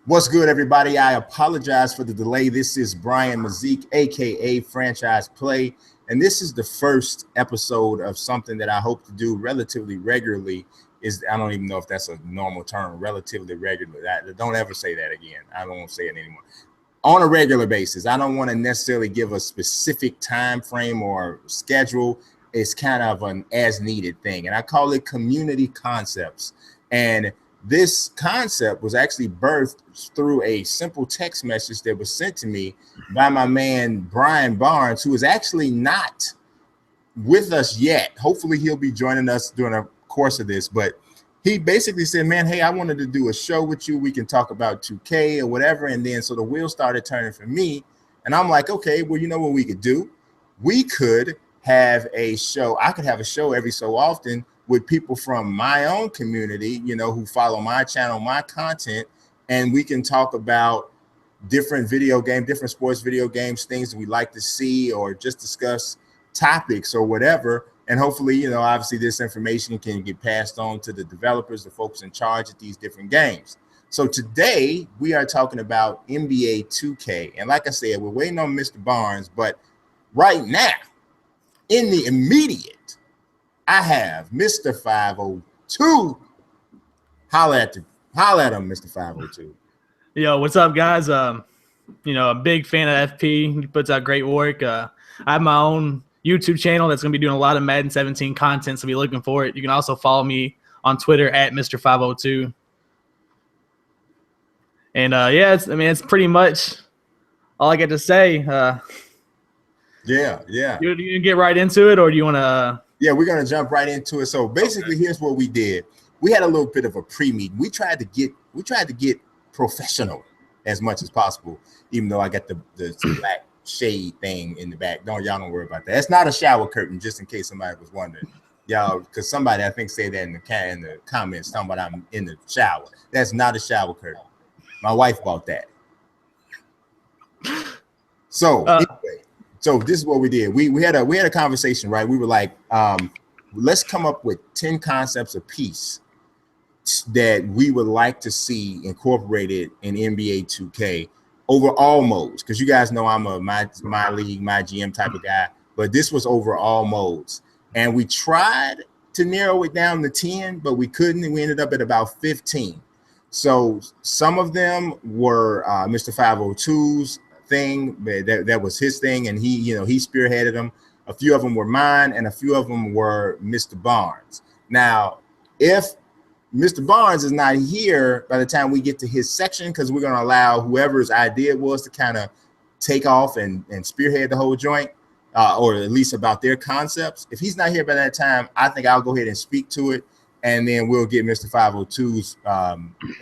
What's good, everybody? I apologize for the delay. This is Brian Mazik, aka Franchise Play, and this is the first episode of something that I hope to do relatively regularly. I don't even know if that's a normal term, relatively regular. Don't ever say that again. I won't say it anymore. On a regular basis. I don't want to necessarily give a specific time frame or schedule. It's kind of an as-needed thing, and I call it community concepts. And this concept was actually birthed through a simple text message that was sent to me by my man, Brian Barnes, who is actually not with us yet. Hopefully he'll be joining us during the course of this, but he basically said, man, hey, I wanted to do a show with you. We can talk about 2K or whatever. And then so the wheels started turning for me. And I'm like, okay, well, you know what we could do? We could have a show. I could have a show every so often with people from my own community, you know, who follow my channel, my content, and we can talk about different different sports video games, things that we like to see, or just discuss topics or whatever. And hopefully, you know, obviously this information can get passed on to the developers, the folks in charge of these different games. So today we are talking about NBA 2K. And like I said, we're waiting on Mr. Barnes, but right now, in the immediate, I have Mr. 502. Holla at him, Mr. 502. Yo, what's up, guys? You know, a big fan of FP. He puts out great work. I have my own YouTube channel that's going to be doing a lot of Madden 17 content, so be looking for it. You can also follow me on Twitter at Mr. 502. And yeah, it's pretty much all I get to say. Yeah. You can get right into it, or do you want to? Yeah, we're gonna jump right into it. So basically, Here's what we did. We had a little bit of a pre-meet. We tried to get professional as much as possible, even though I got the black shade thing in the back. Y'all don't worry about that. It's not a shower curtain, just in case somebody was wondering. Y'all, because somebody I think said that in the comments, talking about I'm in the shower. That's not a shower curtain. My wife bought that. So anyway. So this is what we did. We had a conversation, right? We were like, let's come up with 10 concepts apiece that we would like to see incorporated in NBA 2K over all modes. Because you guys know I'm a my league, my GM type of guy, but this was over all modes. And we tried to narrow it down to 10, but we couldn't. And we ended up at about 15. So some of them were Mr. 502's thing, that was his thing, and he spearheaded them. A few of them were mine, and a few of them were Mr. Barnes. Now, if Mr. Barnes is not here by the time we get to his section, because we're going to allow whoever's idea was to kind of take off and spearhead the whole joint, or at least about their concepts. If he's not here by that time, I think I'll go ahead and speak to it, and then we'll get Mr. 502's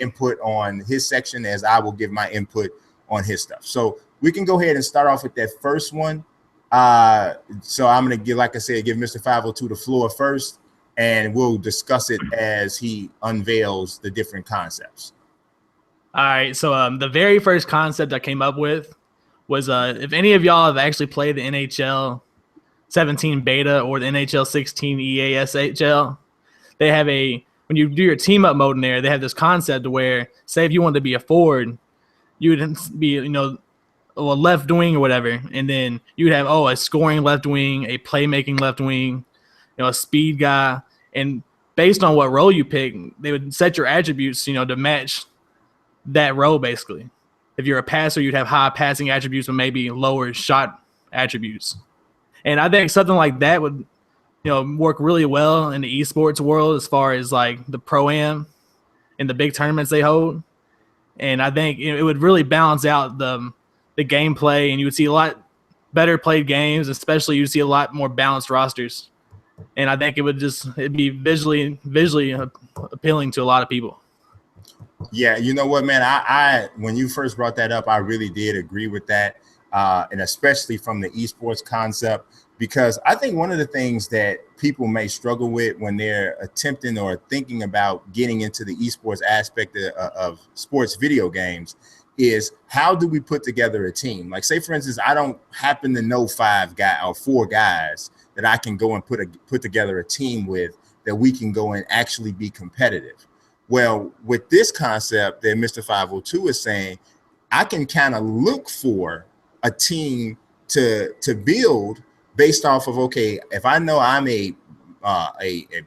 input on his section, as I will give my input on his stuff. So we can go ahead and start off with that first one. So I'm going to give Mr. 502 the floor first, and we'll discuss it as he unveils the different concepts. All right. So the very first concept I came up with was if any of y'all have actually played the NHL 17 beta or the NHL 16 EASHL, they have when you do your team up mode in there, they have this concept where, say if you wanted to be a forward, you would be, a left wing or whatever, and then you would have a scoring left wing, a playmaking left wing, a speed guy, and based on what role you pick, they would set your attributes, to match that role. Basically, if you're a passer, you'd have high passing attributes, but maybe lower shot attributes. And I think something like that would, work really well in the esports world as far as like the pro-am and the big tournaments they hold. And I think it would really balance out the gameplay, and you would see a lot better played games, especially you'd see a lot more balanced rosters. And I think it'd be visually appealing to a lot of people. Yeah, you know what, man? I when you first brought that up, I really did agree with that, and especially from the esports concept, because I think one of the things that people may struggle with when they're attempting or thinking about getting into the esports aspect of sports video games is, how do we put together a team? Like, say for instance, I don't happen to know 4 guys that I can go and put together a team with, that we can go and actually be competitive. Well, with this concept that Mr. 502 is saying, I can kind of look for a team to build based off of, okay, if I know I'm a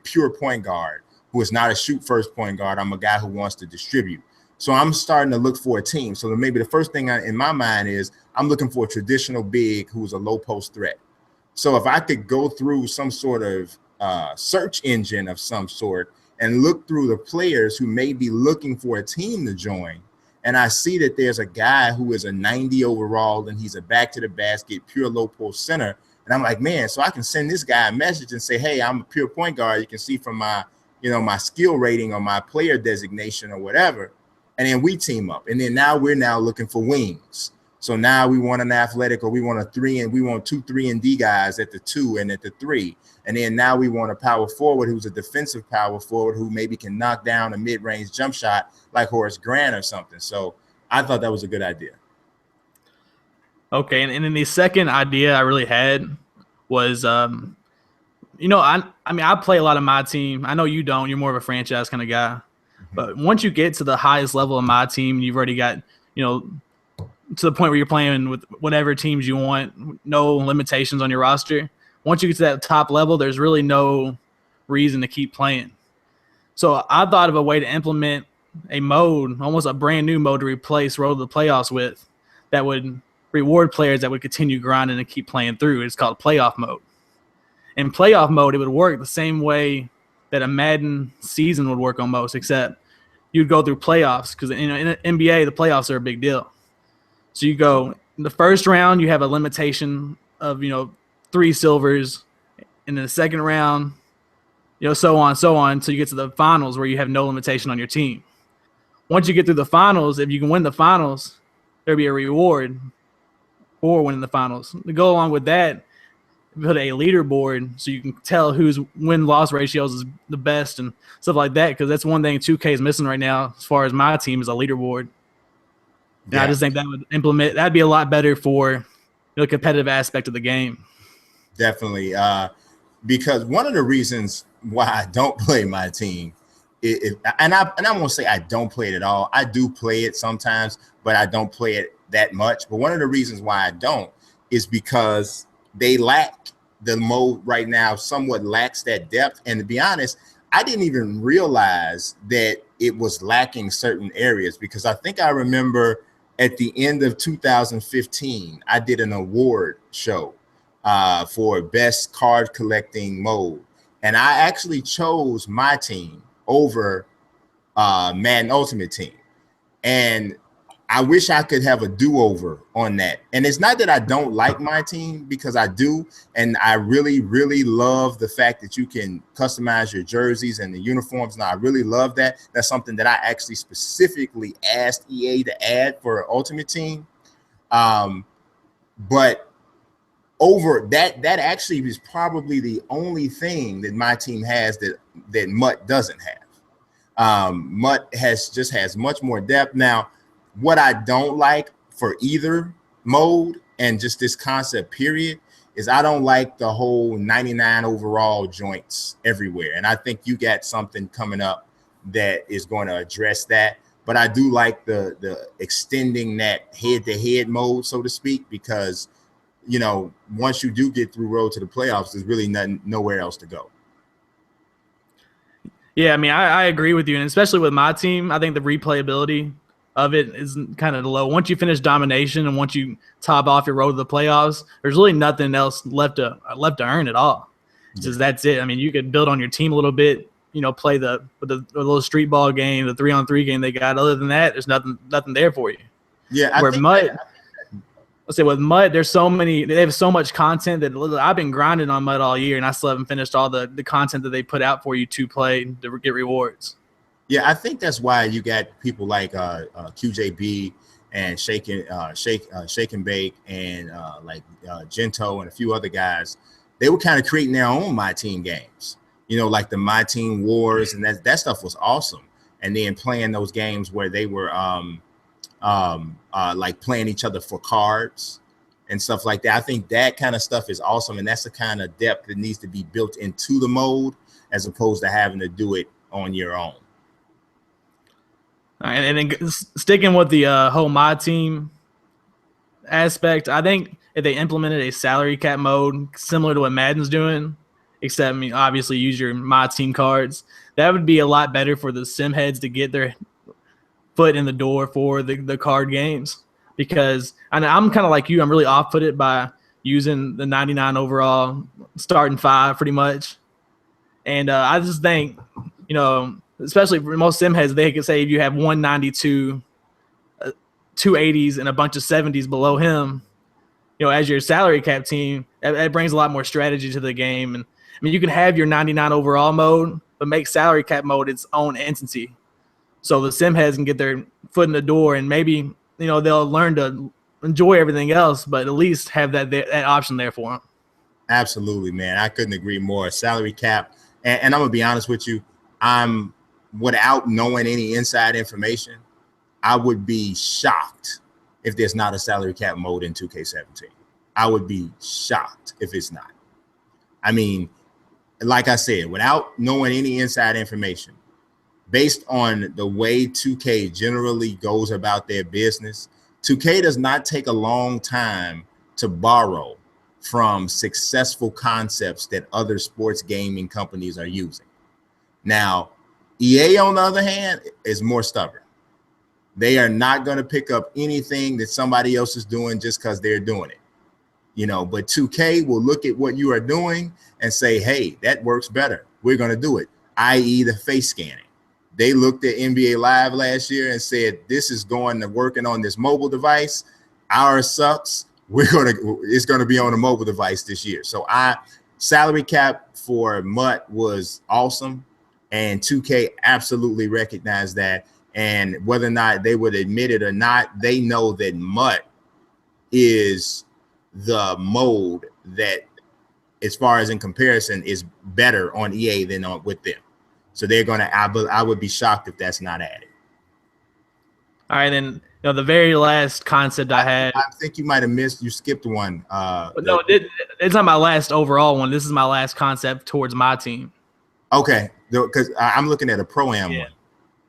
pure point guard who is not a shoot first point guard, I'm a guy who wants to distribute. So I'm starting to look for a team. So maybe the first thing in my mind is I'm looking for a traditional big who's a low post threat. So if I could go through some sort of search engine of some sort and look through the players who may be looking for a team to join, and I see that there's a guy who is a 90 overall and he's a back to the basket, pure low post center. And I'm like, man, so I can send this guy a message and say, hey, I'm a pure point guard. You can see from my, my skill rating or my player designation or whatever. And then we team up. And then we're looking for wings. So now we want an athletic, or we want we want 2, 3 and D guys at the 2 and at the 3. And then now we want a power forward who's a defensive power forward who maybe can knock down a mid-range jump shot like Horace Grant or something. So I thought that was a good idea. Okay, and then the second idea I really had was, I play a lot of my team. I know you don't. You're more of a franchise kind of guy. But once you get to the highest level of my team, you've already got, to the point where you're playing with whatever teams you want, no limitations on your roster. Once you get to that top level, there's really no reason to keep playing. So I thought of a way to implement a mode, almost a brand new mode to replace Road to the Playoffs with, that would reward players that would continue grinding and keep playing through. It's called playoff mode. In playoff mode, it would work the same way that a Madden season would work almost, except you'd go through playoffs, because in NBA, the playoffs are a big deal. So you go in the first round, you have a limitation of 3 silvers, and in the second round, so on until you get to the finals where you have no limitation on your team. Once you get through the finals, if you can win the finals, there'll be a reward for winning the finals. To go along with that, put a leaderboard so you can tell whose win-loss ratios is the best and stuff like that, because that's one thing 2K is missing right now as far as my team is a leaderboard. Yeah. I just think that'd be a lot better for the competitive aspect of the game. Definitely. Because one of the reasons why I don't play my team, and I won't say I don't play it at all. I do play it sometimes, but I don't play it that much. But one of the reasons why I don't is because they lack the mode right now, somewhat lacks that depth. And to be honest, I didn't even realize that it was lacking certain areas, because I think I remember at the end of 2015, I did an award show for best card collecting mode. And I actually chose my team over Madden Ultimate Team. And I wish I could have a do-over on that. And it's not that I don't like my team, because I do. And I really, really love the fact that you can customize your jerseys and the uniforms. And I really love that. That's something that I actually specifically asked EA to add for Ultimate Team. But over that actually is probably the only thing that my team has that Mutt doesn't have. Mutt has much more depth. Now, what I don't like for either mode and just this concept period is I don't like the whole 99 overall joints everywhere. And I think you got something coming up that is going to address that. But I do like the extending that head-to-head mode, so to speak, because, once you do get through Road to the Playoffs, there's really nowhere else to go. Yeah, I agree with you. And especially with my team, I think the replayability of it is kind of low. Once you finish domination and once you top off your road to the playoffs, there's really nothing else left to earn at all. Just that's it. You could build on your team a little bit, play the little street ball game, the 3-on-3 game they got. Other than that, there's nothing there for you. Yeah, with Mutt, there's they have so much content that I've been grinding on Mutt all year, and I still haven't finished all the content that they put out for you to play to get rewards. Yeah, I think that's why you got people like QJB and Shake and Bake and Gento and a few other guys. They were kind of creating their own My Team games, like the My Team Wars, and that stuff was awesome. And then playing those games where they were like playing each other for cards and stuff like that. I think that kind of stuff is awesome, and that's the kind of depth that needs to be built into the mode as opposed to having to do it on your own. All right, and then sticking with the whole mod team aspect, I think if they implemented a salary cap mode similar to what Madden's doing, except obviously use your mod team cards, that would be a lot better for the sim heads to get their foot in the door for the card games. Because I'm kind of like you, I'm really off put it by using the 99 overall starting five pretty much. And I just think, especially for most sim heads, they could say if you have 192, 280s, and a bunch of 70s below him, as your salary cap team, that brings a lot more strategy to the game. And you can have your 99 overall mode, but make salary cap mode its own entity. So the sim heads can get their foot in the door, and maybe they'll learn to enjoy everything else, but at least have that option there for them. Absolutely, man. I couldn't agree more. Salary cap, and I'm gonna be honest with you, I'm without knowing any inside information, I would be shocked if there's not a salary cap mode in 2K17. I would be shocked if it's not. I mean, like I said, without knowing any inside information, based on the way 2K generally goes about their business, 2K does not take a long time to borrow from successful concepts that other sports gaming companies are using. Now, EA, on the other hand, is more stubborn. They are not going to pick up anything that somebody else is doing just because they're doing it. But 2K will look at what you are doing and say, hey, that works better. We're going to do it, i.e. the face scanning. They looked at NBA Live last year and said, this is going to working on this mobile device. Ours sucks. It's going to be on a mobile device this year. So salary cap for MUT was awesome. And 2K absolutely recognized that. And whether or not they would admit it or not, they know that MUT is the mode that, as far as in comparison, is better on EA than with them. So they're going to, I would be shocked if that's not added. All right, then the very last concept I had. I think you might have you skipped one. No, it's not my last overall one. This is my last concept towards my team. Okay, because I'm looking at a Pro-Am one.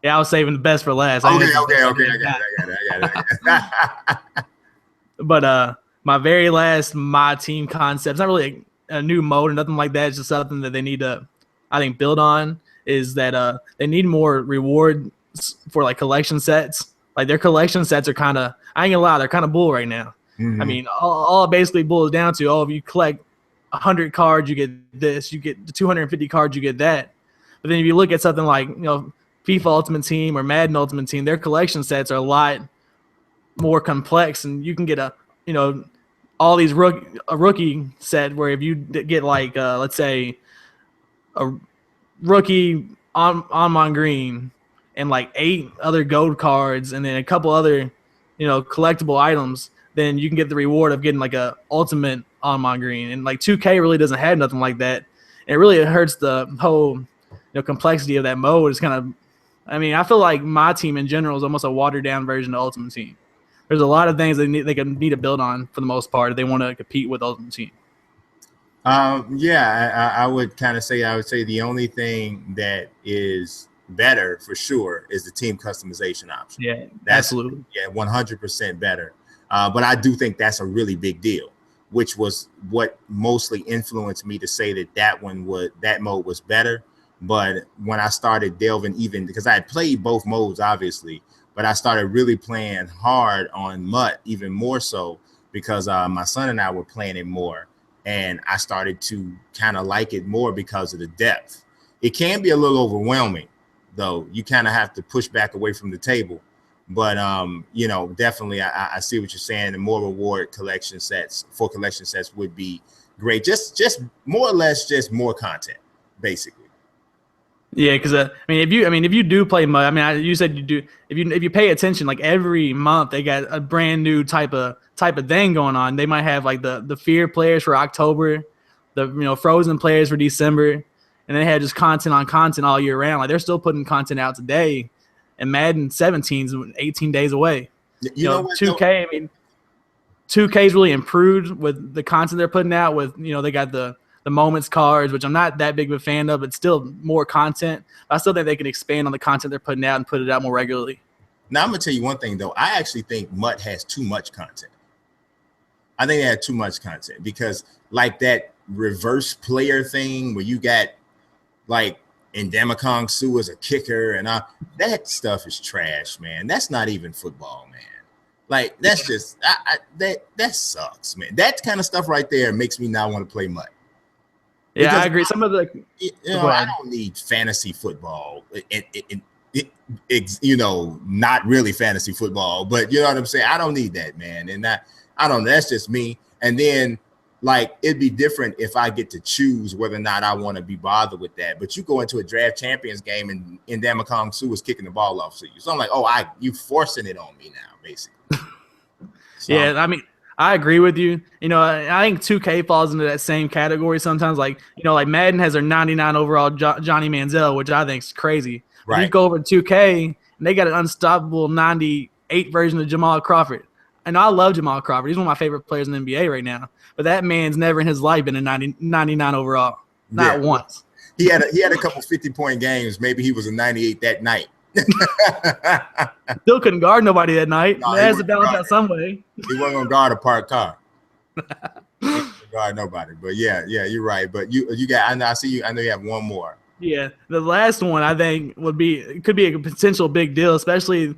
Yeah, I was saving the best for last. Okay. I got it. But my very last my team concept, it's not really a new mode or nothing like that. It's just something that they need to, I think, build on. Is that they need more rewards for like collection sets. Like their collection sets are kind of, I ain't gonna lie, they're kind of bull right now. Mm-hmm. I mean, all it basically boils down to, if you collect 100 cards, you get this. You get the 250 cards, you get that. But then if you look at something like FIFA Ultimate Team or Madden Ultimate Team, their collection sets are a lot more complex, and you can get all these a rookie set where if you get like let's say a rookie on green and like 8 other gold cards and then a couple other collectible items, then you can get the reward of getting like a ultimate on green. And like 2K really doesn't have nothing like that. And it really hurts the whole complexity of that mode. It's kind of, I feel like my team in general is almost a watered down version of Ultimate Team. There's a lot of things they need to build on for the most part if they want to compete with Ultimate Team. I would kind of say, the only thing that is better for sure is the team customization option. Yeah, absolutely. Yeah, 100% better. But I do think that's a really big deal, which was what mostly influenced me to say that mode was better. But when I started delving, even because I had played both modes, obviously, but I started really playing hard on MUT even more so because my son and I were playing it more. And I started to kind of like it more because of the depth. It can be a little overwhelming, though. You kind of have to push back away from the table. But, definitely I see what you're saying. The more reward collection sets would be great. Just more or less just more content, basically. Yeah, because if you do play MUT, you said you do. If you pay attention, like every month they got a brand new type of thing going on. They might have like the Fear players for October, the Frozen players for December, and they had just content on content all year round. Like they're still putting content out today, and Madden 17 is 18 days away. You know what, 2K. 2K's really improved with the content they're putting out. With they got the moments cards, which I'm not that big of a fan of, but still more content. I still think they can expand on the content they're putting out and put it out more regularly. Now I'm gonna tell you one thing though. I actually think Mutt has too much content. I think they had too much content because like that reverse player thing where you got like Ndamukong Suh as a kicker and that stuff is trash, man. That's not even football, man. Like that's just that sucks, man. That kind of stuff right there makes me not want to play Mutt. Yeah, because I agree. Some of the I don't need fantasy football. Not really fantasy football, but you know what I'm saying? I don't need that, man. And I don't know. That's just me. And then, like, it'd be different if I get to choose whether or not I want to be bothered with that. But you go into a draft champions game and Ndamukong Suh is kicking the ball off to you. So I'm like, you forcing it on me now, basically. So, yeah, I mean, I agree with you. I think 2K falls into that same category sometimes. Like, like Madden has their 99 overall Johnny Manziel, which I think is crazy. Right. You go over to 2K, and they got an unstoppable 98 version of Jamal Crawford. And I love Jamal Crawford. He's one of my favorite players in the NBA right now. But that man's never in his life been a 99 overall. Not once. He had a couple 50-point games. Maybe he was a 98 that night. Still couldn't guard nobody that night. No, it has to balance out some way. He wasn't going to guard a parked car. He wasn't guard nobody. But, yeah, you're right. But you got – I see you. I know you have one more. Yeah, the last one I think could be a potential big deal, especially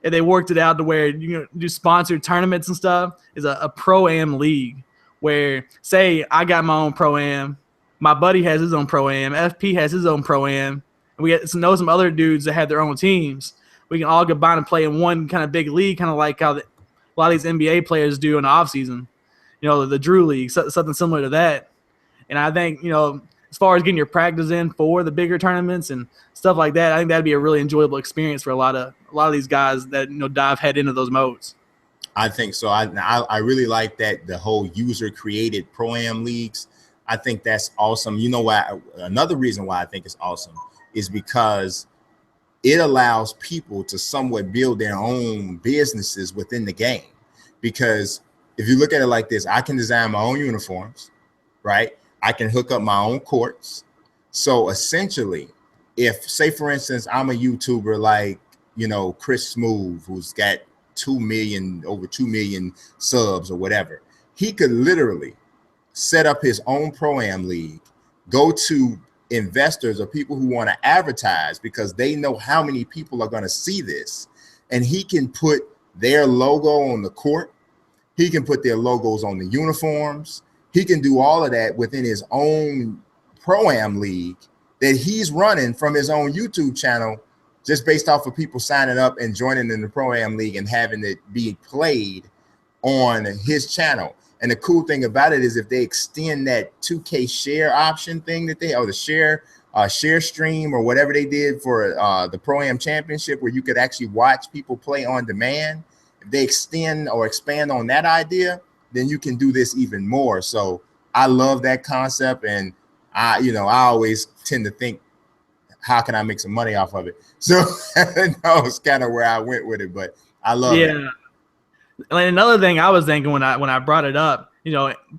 if they worked it out to where you do sponsored tournaments and stuff. Is a pro-am league where, say, I got my own pro-am, my buddy has his own pro-am, FP has his own pro-am, and we get to know some other dudes that have their own teams. We can all combine and play in one kind of big league, kind of like how a lot of these NBA players do in the offseason. The Drew League, something similar to that. And I think, as far as getting your practice in for the bigger tournaments and stuff like that, I think that'd be a really enjoyable experience for a lot of these guys that dive head into those modes. I think so. I really like that the whole user created pro-am leagues. I think that's awesome. You know why? Another reason why I think it's awesome is because it allows people to somewhat build their own businesses within the game. Because if you look at it like this, I can design my own uniforms, right? I can hook up my own courts. So essentially, if, say, for instance, I'm a YouTuber like, Chris Smooth, who's got over 2 million subs or whatever, he could literally set up his own pro-am league, go to investors or people who want to advertise because they know how many people are going to see this. And he can put their logo on the court. He can put their logos on the uniforms. He can do all of that within his own pro-am league that he's running from his own YouTube channel, just based off of people signing up and joining in the pro-am league and having it be played on his channel. And the cool thing about it is if they extend that 2K share option thing or the share stream or whatever they did for the Pro-Am Championship, where you could actually watch people play on demand, if they extend or expand on that idea, then you can do this even more. So I love that concept, and I always tend to think, how can I make some money off of it? So that was kind of where I went with it, but I love it. And another thing I was thinking when I brought it up,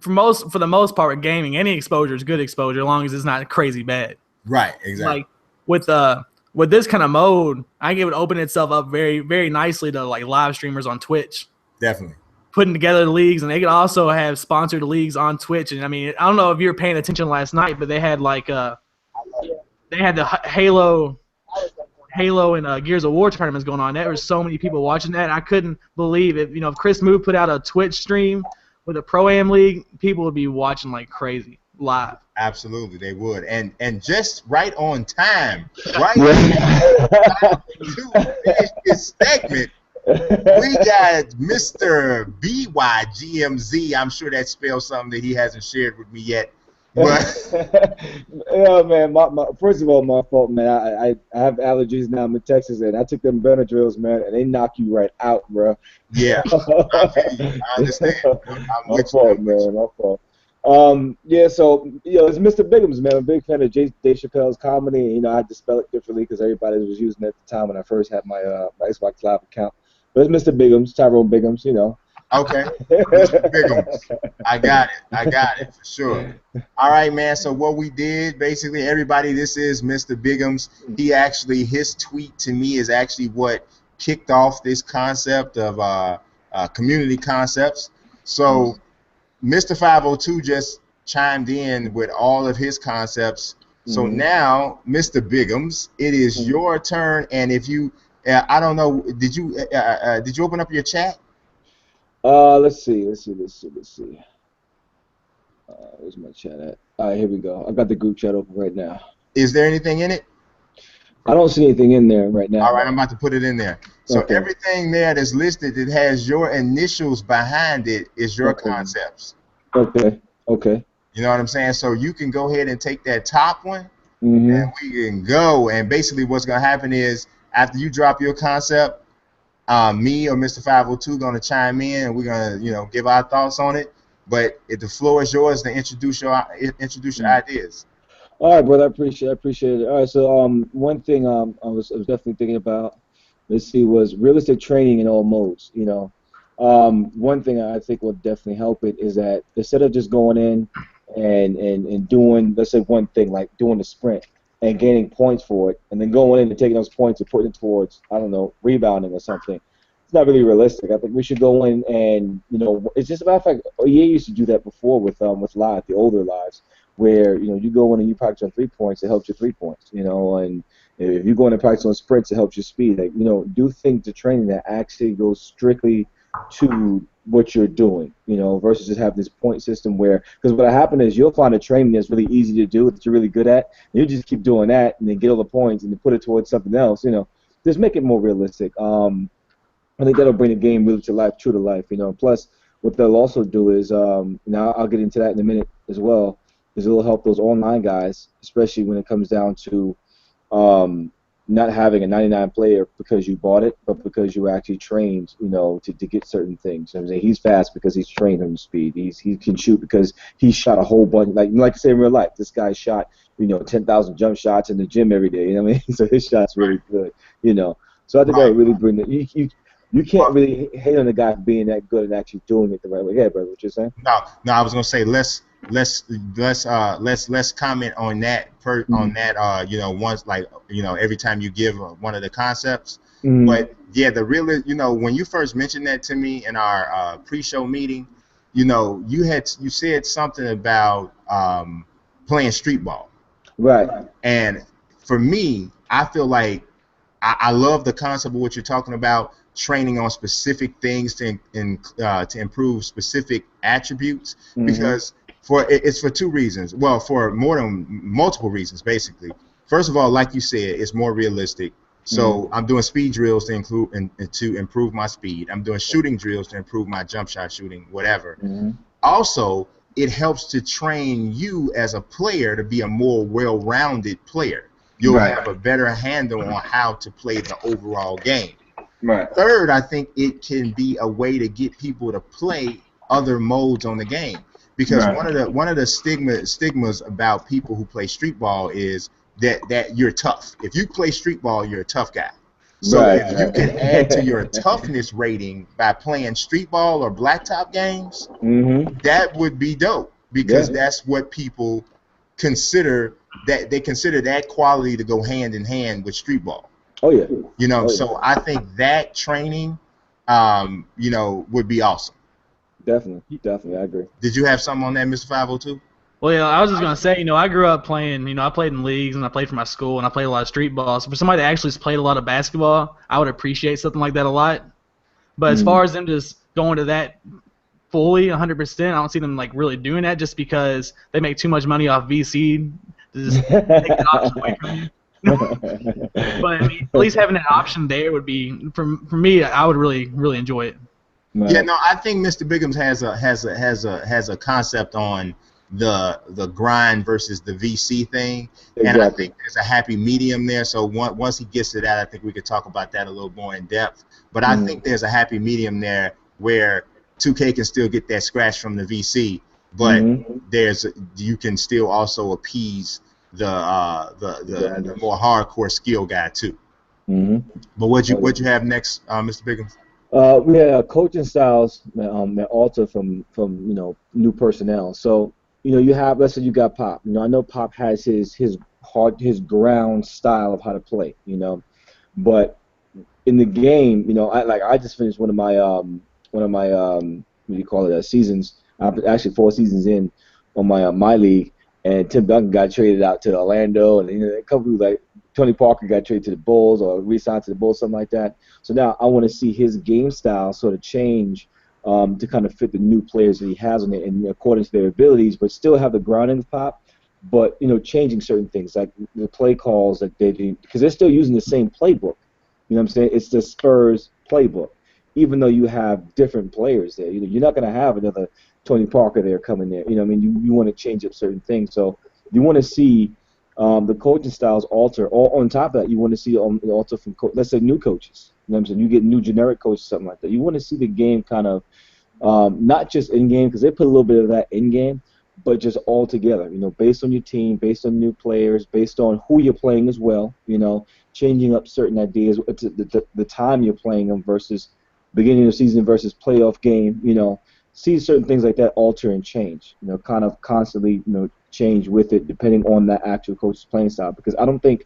for the most part with gaming, any exposure is good exposure as long as it's not crazy bad. Right, exactly. Like with this kind of mode, I think it would open itself up very, very nicely to like live streamers on Twitch. Definitely. Putting together leagues, and they could also have sponsored leagues on Twitch. And I mean, I don't know if you were paying attention last night, but they had the Halo and Gears of War tournaments going on. There were so many people watching that. I couldn't believe it. If Chris Moore put out a Twitch stream with a Pro-Am league, people would be watching like crazy live. Absolutely, they would. And just right on time, right to finish this segment, we got Mr. Bygmz. I'm sure that spells something that he hasn't shared with me yet. But yeah, man. First of all, my fault, man. I have allergies now. I'm in Texas, and I took them Benadryls, man, and they knock you right out, bro. Yeah, I understand. My fault, man. My fault. Yeah. So it's Mr. Bygmz, man. I'm a big fan of Dave Chappelle's comedy. I had to spell it differently because everybody was using it at the time when I first had my Xbox Live account. But it's Mr. Bygmz, Tyrone Bygmz. Okay, Mr. Bygmz. I got it for sure. All right, man. So what we did, basically, everybody, this is Mr. Bygmz. His tweet to me is actually what kicked off this concept of community concepts. So Mr. 502 just chimed in with all of his concepts. So now, Mr. Bygmz, it is your turn. And if you, I don't know, did you open up your chat? Let's see. Where's my chat at? All right, here we go. I got the group chat open right now. Is there anything in it? I don't see anything in there right now. All right, I'm about to put it in there. So Okay. everything there that's listed that has your initials behind it is your Okay. concepts. Okay. You know what I'm saying? So you can go ahead and take that top one, Mm-hmm. and we can go. And basically what's going to happen is after you drop your concept, me or Mr. 502 going to chime in, and we're going to, give our thoughts on it. But if the floor is yours to introduce your ideas. All right, brother. I appreciate it. All right, so one thing I was definitely thinking about, let's see, was realistic training in all modes. One thing I think will definitely help it is that instead of just going in and doing, let's say, one thing like doing the sprint and gaining points for it, and then going in and taking those points and putting it towards, I don't know, rebounding or something. It's not really realistic. I think we should go in and, it's just about fact. EA used to do that before with live, the older lives, where you go in and you practice on 3 points, it helps you 3 points, and if you go in and practice on sprints, it helps your speed. Like, do things to training that actually goes strictly to what you're doing, versus just having this point system where, because what happened is you'll find a training that's really easy to do that you're really good at, and you just keep doing that and then get all the points and then put it towards something else, just make it more realistic. I think that'll bring the game really to life, true to life, Plus, what they'll also do is, now I'll get into that in a minute as well, is it'll help those online guys, especially when it comes down to not having a 99 player because you bought it, but because you actually trained, to get certain things. I'm saying he's fast because he's trained on speed. He can shoot because he shot a whole bunch, like I say in real life, this guy shot, 10,000 jump shots in the gym every day. You know what I mean? So his shot's really good. So I think that would really bring the you can't really hate on the guy for being that good and actually doing it the right way. Yeah, brother, what you're saying? No, I was gonna say let's comment on that once, like, every time you give one of the concepts. But yeah, the real, when you first mentioned that to me in our pre-show meeting, you said something about playing street ball. Right. And for me, I feel like I love the concept of what you're talking about, training on specific things to improve specific attributes, because it's for two reasons. Well, for more than multiple reasons, basically. First of all, like you said, it's more realistic. So I'm doing speed drills to improve my speed. I'm doing shooting drills to improve my jump shot shooting, whatever. Also, it helps to train you as a player to be a more well-rounded player. You'll have a better handle on how to play the overall game. Right. Third, I think it can be a way to get people to play other modes on the game, because one of the stigmas about people who play street ball is that you're tough. If you play street ball, you're a tough guy. So if you can add to your toughness rating by playing street ball or blacktop games, that would be dope, because that's what people consider, that they consider that quality to go hand in hand with street ball. Oh yeah. So I think that training, would be awesome. Definitely, I agree. Did you have something on that, Mr. 502? Well, yeah, I was just gonna say, I grew up playing, I played in leagues and I played for my school and I played a lot of street ball. So for somebody that actually played a lot of basketball, I would appreciate something like that a lot. But as far as them just going to that fully 100%, I don't see them like really doing that, just because they make too much money off VC to just take the option away from you. But I mean, at least having that option there would be, for me, I would really enjoy it. Yeah, no, I think Mr. Bygmz has a concept on the grind versus the VC thing, and I think there's a happy medium there. So once he gets to that, I think we could talk about that a little more in depth. But I think there's a happy medium there where 2K can still get that scratch from the VC, but you can still also appease the more hardcore skill guy too. But what you have next, Mr. Bygmz? We had coaching styles that alter from new personnel. So you have, let's say you got Pop. I know Pop has his ground style of how to play. But in the game, I just finished one of my what do you call it, seasons. I'm actually 4 seasons in on my league, and Tim Duncan got traded out to Orlando, and a couple of like Tony Parker got traded to the Bulls or re-signed to the Bulls, something like that. So now I want to see his game style sort of change to kind of fit the new players that he has on it, and according to their abilities, but still have the grounding pop. But changing certain things like the play calls that they do, because they're still using the same playbook. You know what I'm saying? It's the Spurs playbook, even though you have different players there. You're not going to have another Tony Parker there coming there. You want to change up certain things. So you want to see the coaching styles alter. Or on top of that, you want to see alter from let's say new coaches. You know what I'm saying? You get new generic coaches, something like that. You want to see the game kind of not just in game, because they put a little bit of that in game, but just all together, based on your team, based on new players, based on who you're playing as well, changing up certain ideas, the time you're playing them versus beginning of the season versus playoff game, see certain things like that alter and change, kind of constantly, change with it depending on that actual coach's playing style, because I don't think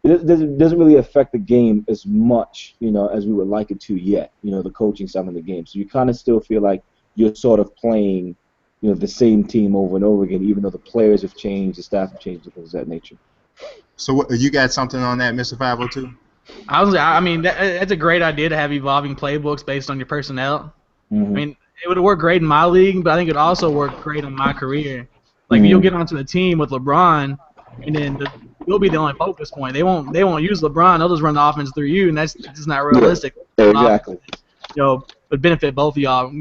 it doesn't really affect the game as much, as we would like it to yet, the coaching style in the game. So you kind of still feel like you're sort of playing the same team over and over again, even though the players have changed, the staff have changed, and things of that nature. So you got something on that, Mr. 502? I mean, that's a great idea to have evolving playbooks based on your personnel. Mm-hmm. I mean, it would work great in my league, but I think it would also work great in my career. Like, you'll get onto the team with LeBron, and then you'll be the only focus point. They won't use LeBron. They'll just run the offense through you, and that's just not realistic. Exactly. Would benefit both of y'all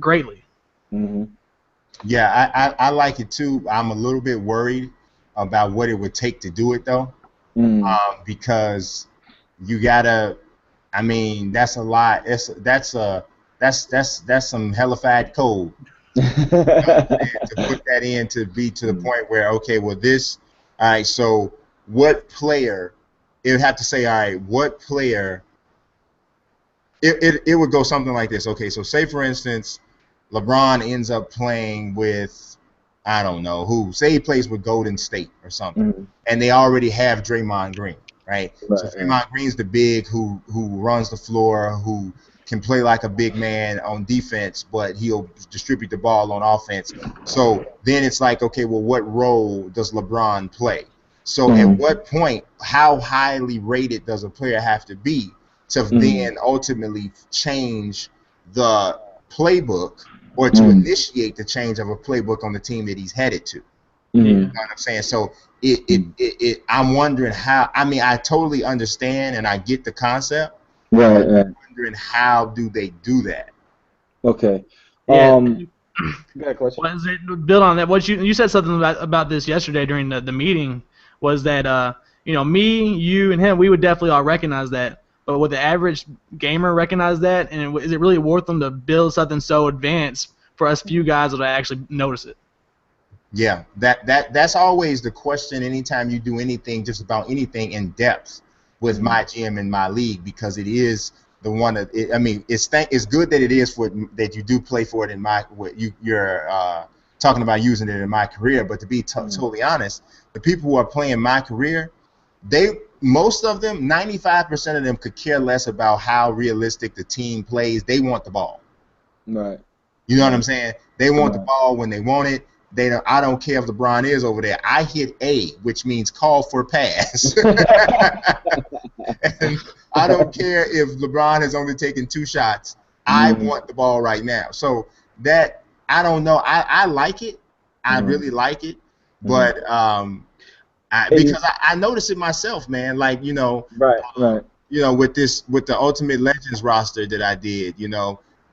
greatly. Mm-hmm. Yeah, I like it too. I'm a little bit worried about what it would take to do it though, because you gotta. I mean, that's a lot. That's some hellified code to put that in to be to the point where well this. All right, so what player? It would have to say, all right, what player? It would go something like this. Okay, so say for instance, LeBron ends up playing with, I don't know who. Say he plays with Golden State or something, and they already have Draymond Green, right? So Draymond Green's the big who runs the floor, who can play like a big man on defense, but he'll distribute the ball on offense. So then it's like, okay, well, what role does LeBron play? So at what point, how highly rated does a player have to be to then ultimately change the playbook or to initiate the change of a playbook on the team that he's headed to? You know what I'm saying? So I'm wondering how. I mean, I totally understand and I get the concept. Right. I'm wondering how do they do that? Okay. Yeah. Got a question? Build on that. What you said something about this yesterday during the meeting was that me, you, and him, we would definitely all recognize that. But would the average gamer recognize that? And is it really worth them to build something so advanced for us few guys that actually notice it? Yeah, that's always the question anytime you do anything, just about anything in depth with my GM in my league, because it is the one that I mean, it's good that it is that you do play for it in you're talking about using it in my career. But to be totally honest, the people who are playing my career, most of them, 95% of them could care less about how realistic the team plays. They want the ball. Right. You know what I'm saying? They want the ball when they want it. I don't care if LeBron is over there. I hit A, which means call for pass. And I don't care if LeBron has only taken 2 shots. I want the ball right now. So that, I don't know. I like it. I really like it. But because I notice it myself, man. Like, Right. With the Ultimate Legends roster that I did,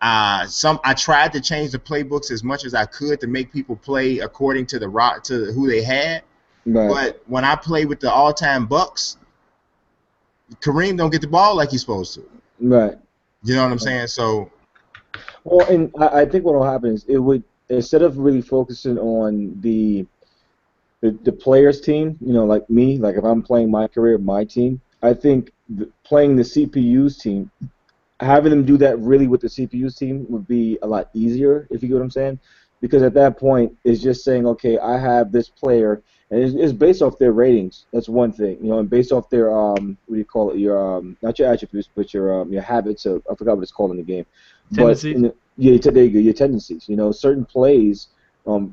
I tried to change the playbooks as much as I could to make people play according to to who they had. Right. But when I play with the all-time Bucks, Kareem don't get the ball like he's supposed to. Right. You know what I'm saying? So. Well, and I think what will happen is it would, instead of really focusing on the players team, like me, like if I'm playing my career, my team, I think playing the CPU's team, having them do that really with the CPU's team would be a lot easier, if you get what I'm saying. because at that point it's just saying, okay, I have this player, and it's based off their ratings. That's one thing, and based off their what do you call it? Your not your attributes, but your habits. Of, I forgot what it's called in the game, but Tendencies. yeah, there you go, your tendencies. Certain plays.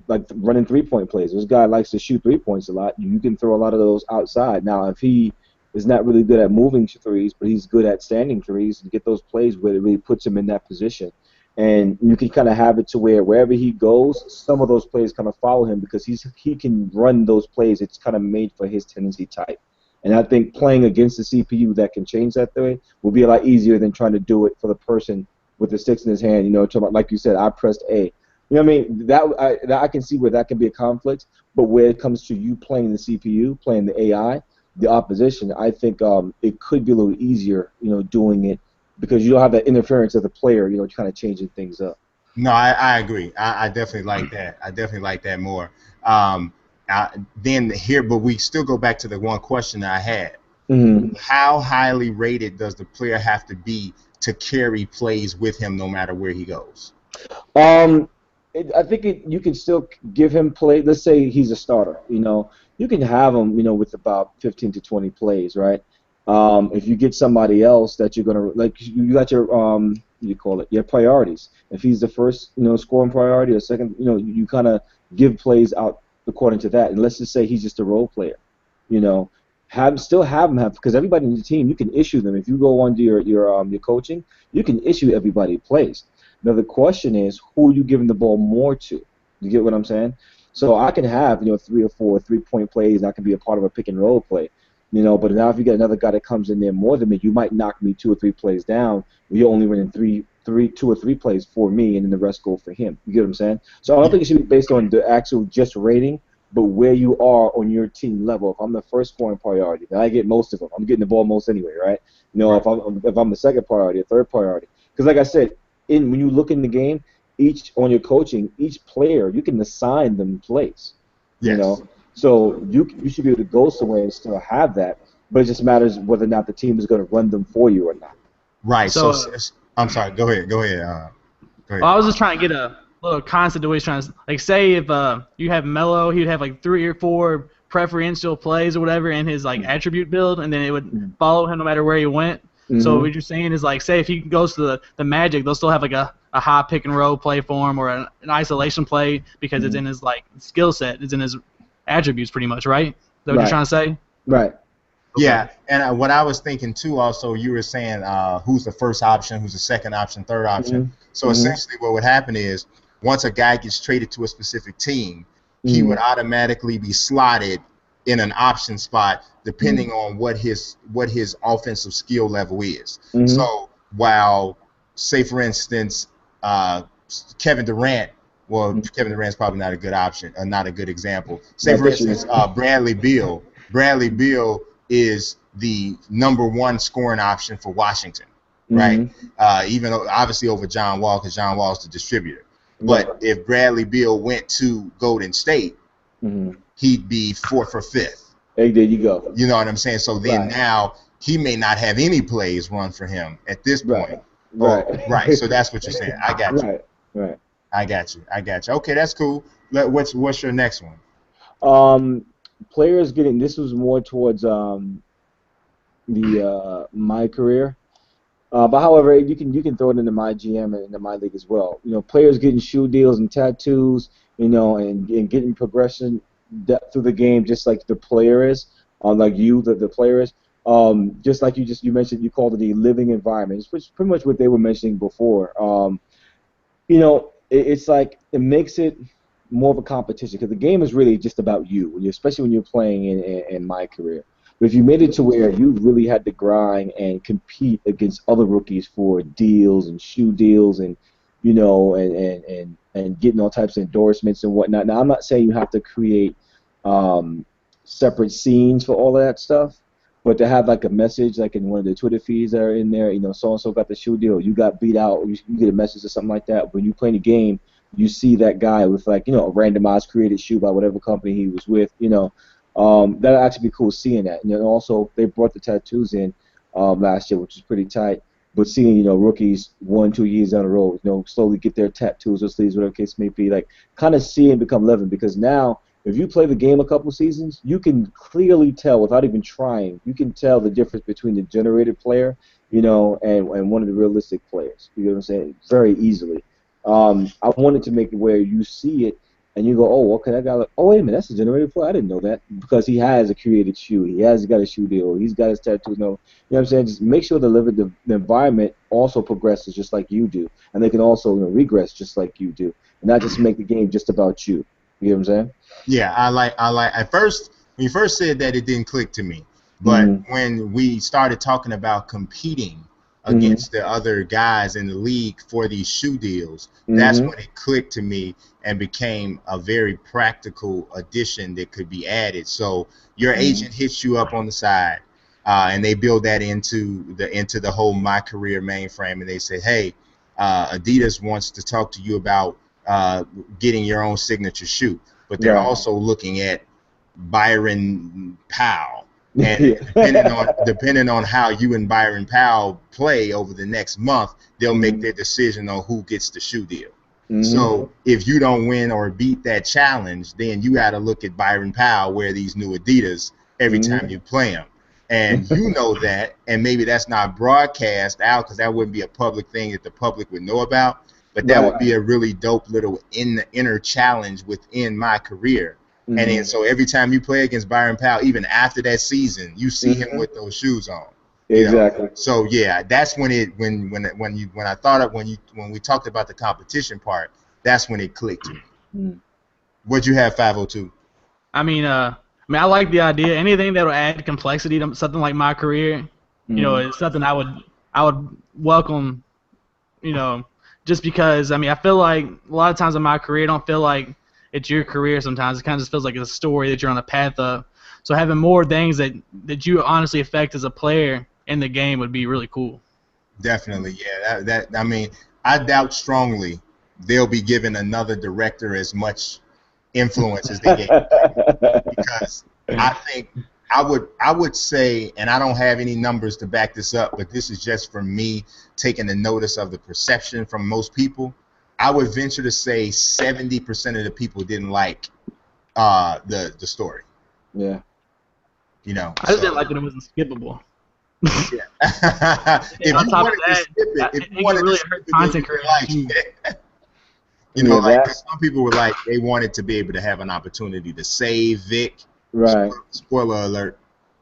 Like running 3-point plays. This guy likes to shoot 3 points a lot. You can throw a lot of those outside. Now, if he is not really good at moving threes, but he's good at standing threes, and get those plays where it really puts him in that position. And you can kind of have it to where wherever he goes, some of those plays kind of follow him because he can run those plays. It's kind of made for his tendency type. And I think playing against the CPU that can change that way will be a lot easier than trying to do it for the person with the sticks in his hand. Like you said, I pressed A. What I mean? That I can see where that can be a conflict, but where it comes to you playing the CPU, playing the AI, the opposition, I think it could be a little easier, doing it because you don't have that interference of the player, kind of changing things up. No, I agree. I definitely like that. I definitely like that more. Then here, but we still go back to the one question that I had. Mm-hmm. How highly rated does the player have to be to carry plays with him no matter where he goes? I think you can still give him play. Let's say he's a starter. You can have him, with about 15 to 20 plays, right? If you get somebody else that you're gonna you got your what do you call it? Your priorities. If he's the first, scoring priority, or second, you kind of give plays out according to that. And let's just say he's just a role player, still have him because everybody in the team you can issue them. If you go onto your coaching, you can issue everybody plays. Now the question is, who are you giving the ball more to? You get what I'm saying? So I can have 3 or 4 3-point plays, and I can be a part of a pick and roll play, But now if you get another guy that comes in there more than me, you might knock me 2 or 3 plays down. You're only running 2 or 3 plays for me, and then the rest go for him. You get what I'm saying? So I don't think it should be based on the actual just rating, but where you are on your team level. If I'm the first scoring priority, then I get most of them. I'm getting the ball most anyway, right? If I'm the second priority, a third priority, because like I said. When you look in the game, on your coaching, each player you can assign them plays. Yes. So you should be able to go somewhere and still have that, but it just matters whether or not the team is going to run them for you or not. Right. So I'm sorry. Go ahead. Go ahead. Well, I was just trying to get a little concept of what he's trying to say. If you have Melo, he would have like 3 or 4 preferential plays or whatever in his attribute build, and then it would follow him no matter where he went. Mm-hmm. So what you're saying is say if he goes to the Magic, they'll still have a high pick and roll play for him or an isolation play because it's in his skill set, it's in his attributes pretty much, right? Is that what you're trying to say? Right. Okay. Yeah, and what I was thinking too, also you were saying who's the first option, who's the second option, third option. Mm-hmm. So essentially, what would happen is once a guy gets traded to a specific team, he would automatically be slotted in an option spot depending on what his offensive skill level is. So while, say for instance, Kevin Durant, Kevin Durant's probably not a good option, not a good example. Say for instance, Bradley Beal. Bradley Beal is the #1 scoring option for Washington, right? Even obviously over John Wall, because John Wall is the distributor. But if Bradley Beal went to Golden State, he'd be 4th or 5th. Hey, there you go. You know what I'm saying? So then now he may not have any plays run for him at this point. Right. So that's what you're saying. I got you. Right. I got you. Okay, that's cool. What's your next one? Players getting, this was more towards my career. But however, you can throw it into my GM and into my league as well. Players getting shoe deals and tattoos, and getting progression depth through the game, just like the player is, like the player is. Just like you mentioned, you called it the living environment, which is pretty much what they were mentioning before. It's like it makes it more of a competition because the game is really just about you, especially when you're playing in my career. But if you made it to where you really had to grind and compete against other rookies for deals and shoe deals and and getting all types of endorsements and whatnot. Now I'm not saying you have to create separate scenes for all of that stuff, but to have like a message like in one of the Twitter feeds that are in there, so and so got the shoe deal, you got beat out, you get a message or something like that. When you play the game, you see that guy with a randomized created shoe by whatever company he was with, that'll actually be cool seeing that. And then also they brought the tattoos in last year, which is pretty tight. But seeing, you know, rookies 1, 2 years down the road, you know, slowly get their tattoos or sleeves, whatever case may be, like kind of see and become living. Because now, if you play the game a couple seasons, you can clearly tell without even trying. You can tell the difference between the generated player, you know, and one of the realistic players. You know what I'm saying? Very easily. I wanted to make it where you see it and you go, oh, okay, that guy, like, oh, wait a minute, that's a generated player. I didn't know that, because he has a created shoe. He has got a shoe deal. He's got his tattoos. No, you know what I'm saying? Just make sure the environment also progresses just like you do, and they can also, you know, regress just like you do, and not just make the game just about you. You know what I'm saying? Yeah, I like at first when you first said that, it didn't click to me, but Mm-hmm. when we started talking about competing Mm-hmm. against the other guys in the league for these shoe deals, that's Mm-hmm. when it clicked to me and became a very practical addition that could be added. So your Mm-hmm. agent hits you up on the side, and they build that into the whole My Career mainframe, and they say, hey, Adidas wants to talk to you about getting your own signature shoe, but they're Right. also looking at Byron Powell. And Yeah. depending on how you and Byron Powell play over the next month, they'll make Mm-hmm. their decision on who gets the shoe deal. Mm-hmm. So if you don't win or beat that challenge, then you got to look at Byron Powell wear these new Adidas every time Mm-hmm. you play him. And you know that, and maybe that's not broadcast out because that wouldn't be a public thing that the public would know about. But that Right. would be a really dope little inner challenge within My Career. And then Mm-hmm. so every time you play against Byron Powell, even after that season, you see him Mm-hmm. with those shoes on. You know. Exactly. So yeah, that's when I thought of when we talked about the competition part, that's when it clicked to me. Mm. What'd you have, 502? I like the idea. Anything that will add complexity to something like My Career, Mm. is something I would welcome. You know, just because I feel like a lot of times in My Career, I don't feel like it's your career. Sometimes it kind of just feels like it's a story that you're on a path of. So having more things that you honestly affect as a player in the game would be really cool. Definitely, yeah. I doubt strongly they'll be giving another director as much influence as they gave because I think I would say, and I don't have any numbers to back this up, but this is just from me taking the notice of the perception from most people. I would venture to say 70% of the people didn't like the story. Yeah. You know, I just didn't so like that it wasn't skippable. yeah. And If on you top of wanted to that, skip it, if you it can wanted to really skip hurt it, then you content didn't creators like too. it. You know, Yeah. like That. some people were like they wanted to be able to have an opportunity to save Vic. Right. Spoiler alert.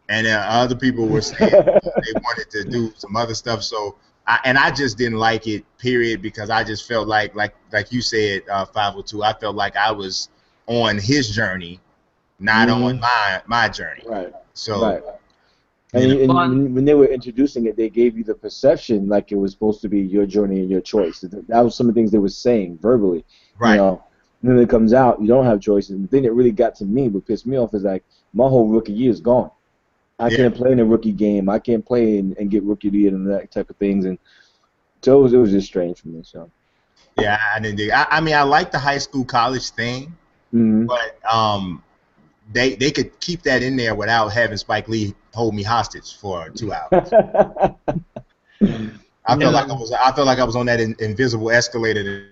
And then other people were saying they wanted to do some other stuff. So I just didn't like it, period, because I just felt like you said, 502. I felt like I was on his journey, not on Mm-hmm. my journey. Right. So Right. And, you know, Well, when they were introducing it, they gave you the perception like it was supposed to be your journey and your choice. That was some of the things they were saying verbally, you right, know. And then it comes out, you don't have choices. And the thing that really got to me, what pissed me off, is like my whole rookie year is gone. I yeah, can't play in a rookie game. I can't play and get rookie of the year and that type of things. And so it was just strange for me. So. yeah. I didn't dig. I like the high school college thing, Mm-hmm. but they could keep that in there without having Spike Lee hold me hostage for 2 hours. and I felt like I was on that invisible escalator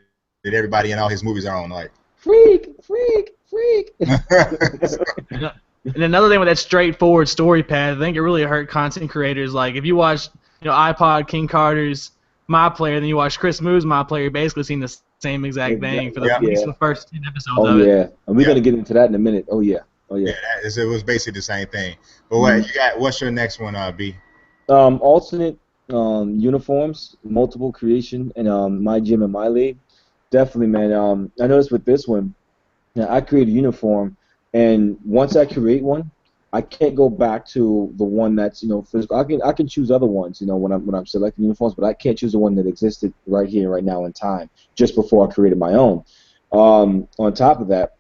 that everybody in all his movies are on. Like, Freak, freak, freak. so, and another thing with that straightforward story path, I think it really hurt content creators. Like if you watch, iPod King Carter's My Player, then you watch Chris Moo's My Player, you're basically seeing the same exact thing for yeah, at least Yeah. the first 10 episodes Oh of it. yeah. And we're yeah, gonna get into that in a minute. Oh yeah. Oh yeah. yeah. It was basically the same thing. But Mhm. what you got? What's your next one, B? Alternate uniforms, multiple creation, and my gym and my league. Definitely, man. I noticed with this one, I create a uniform, and once I create one, I can't go back to the one that's physical. I can choose other ones, when I'm selecting uniforms, but I can't choose the one that existed right here, right now in time, just before I created my own. On top of that,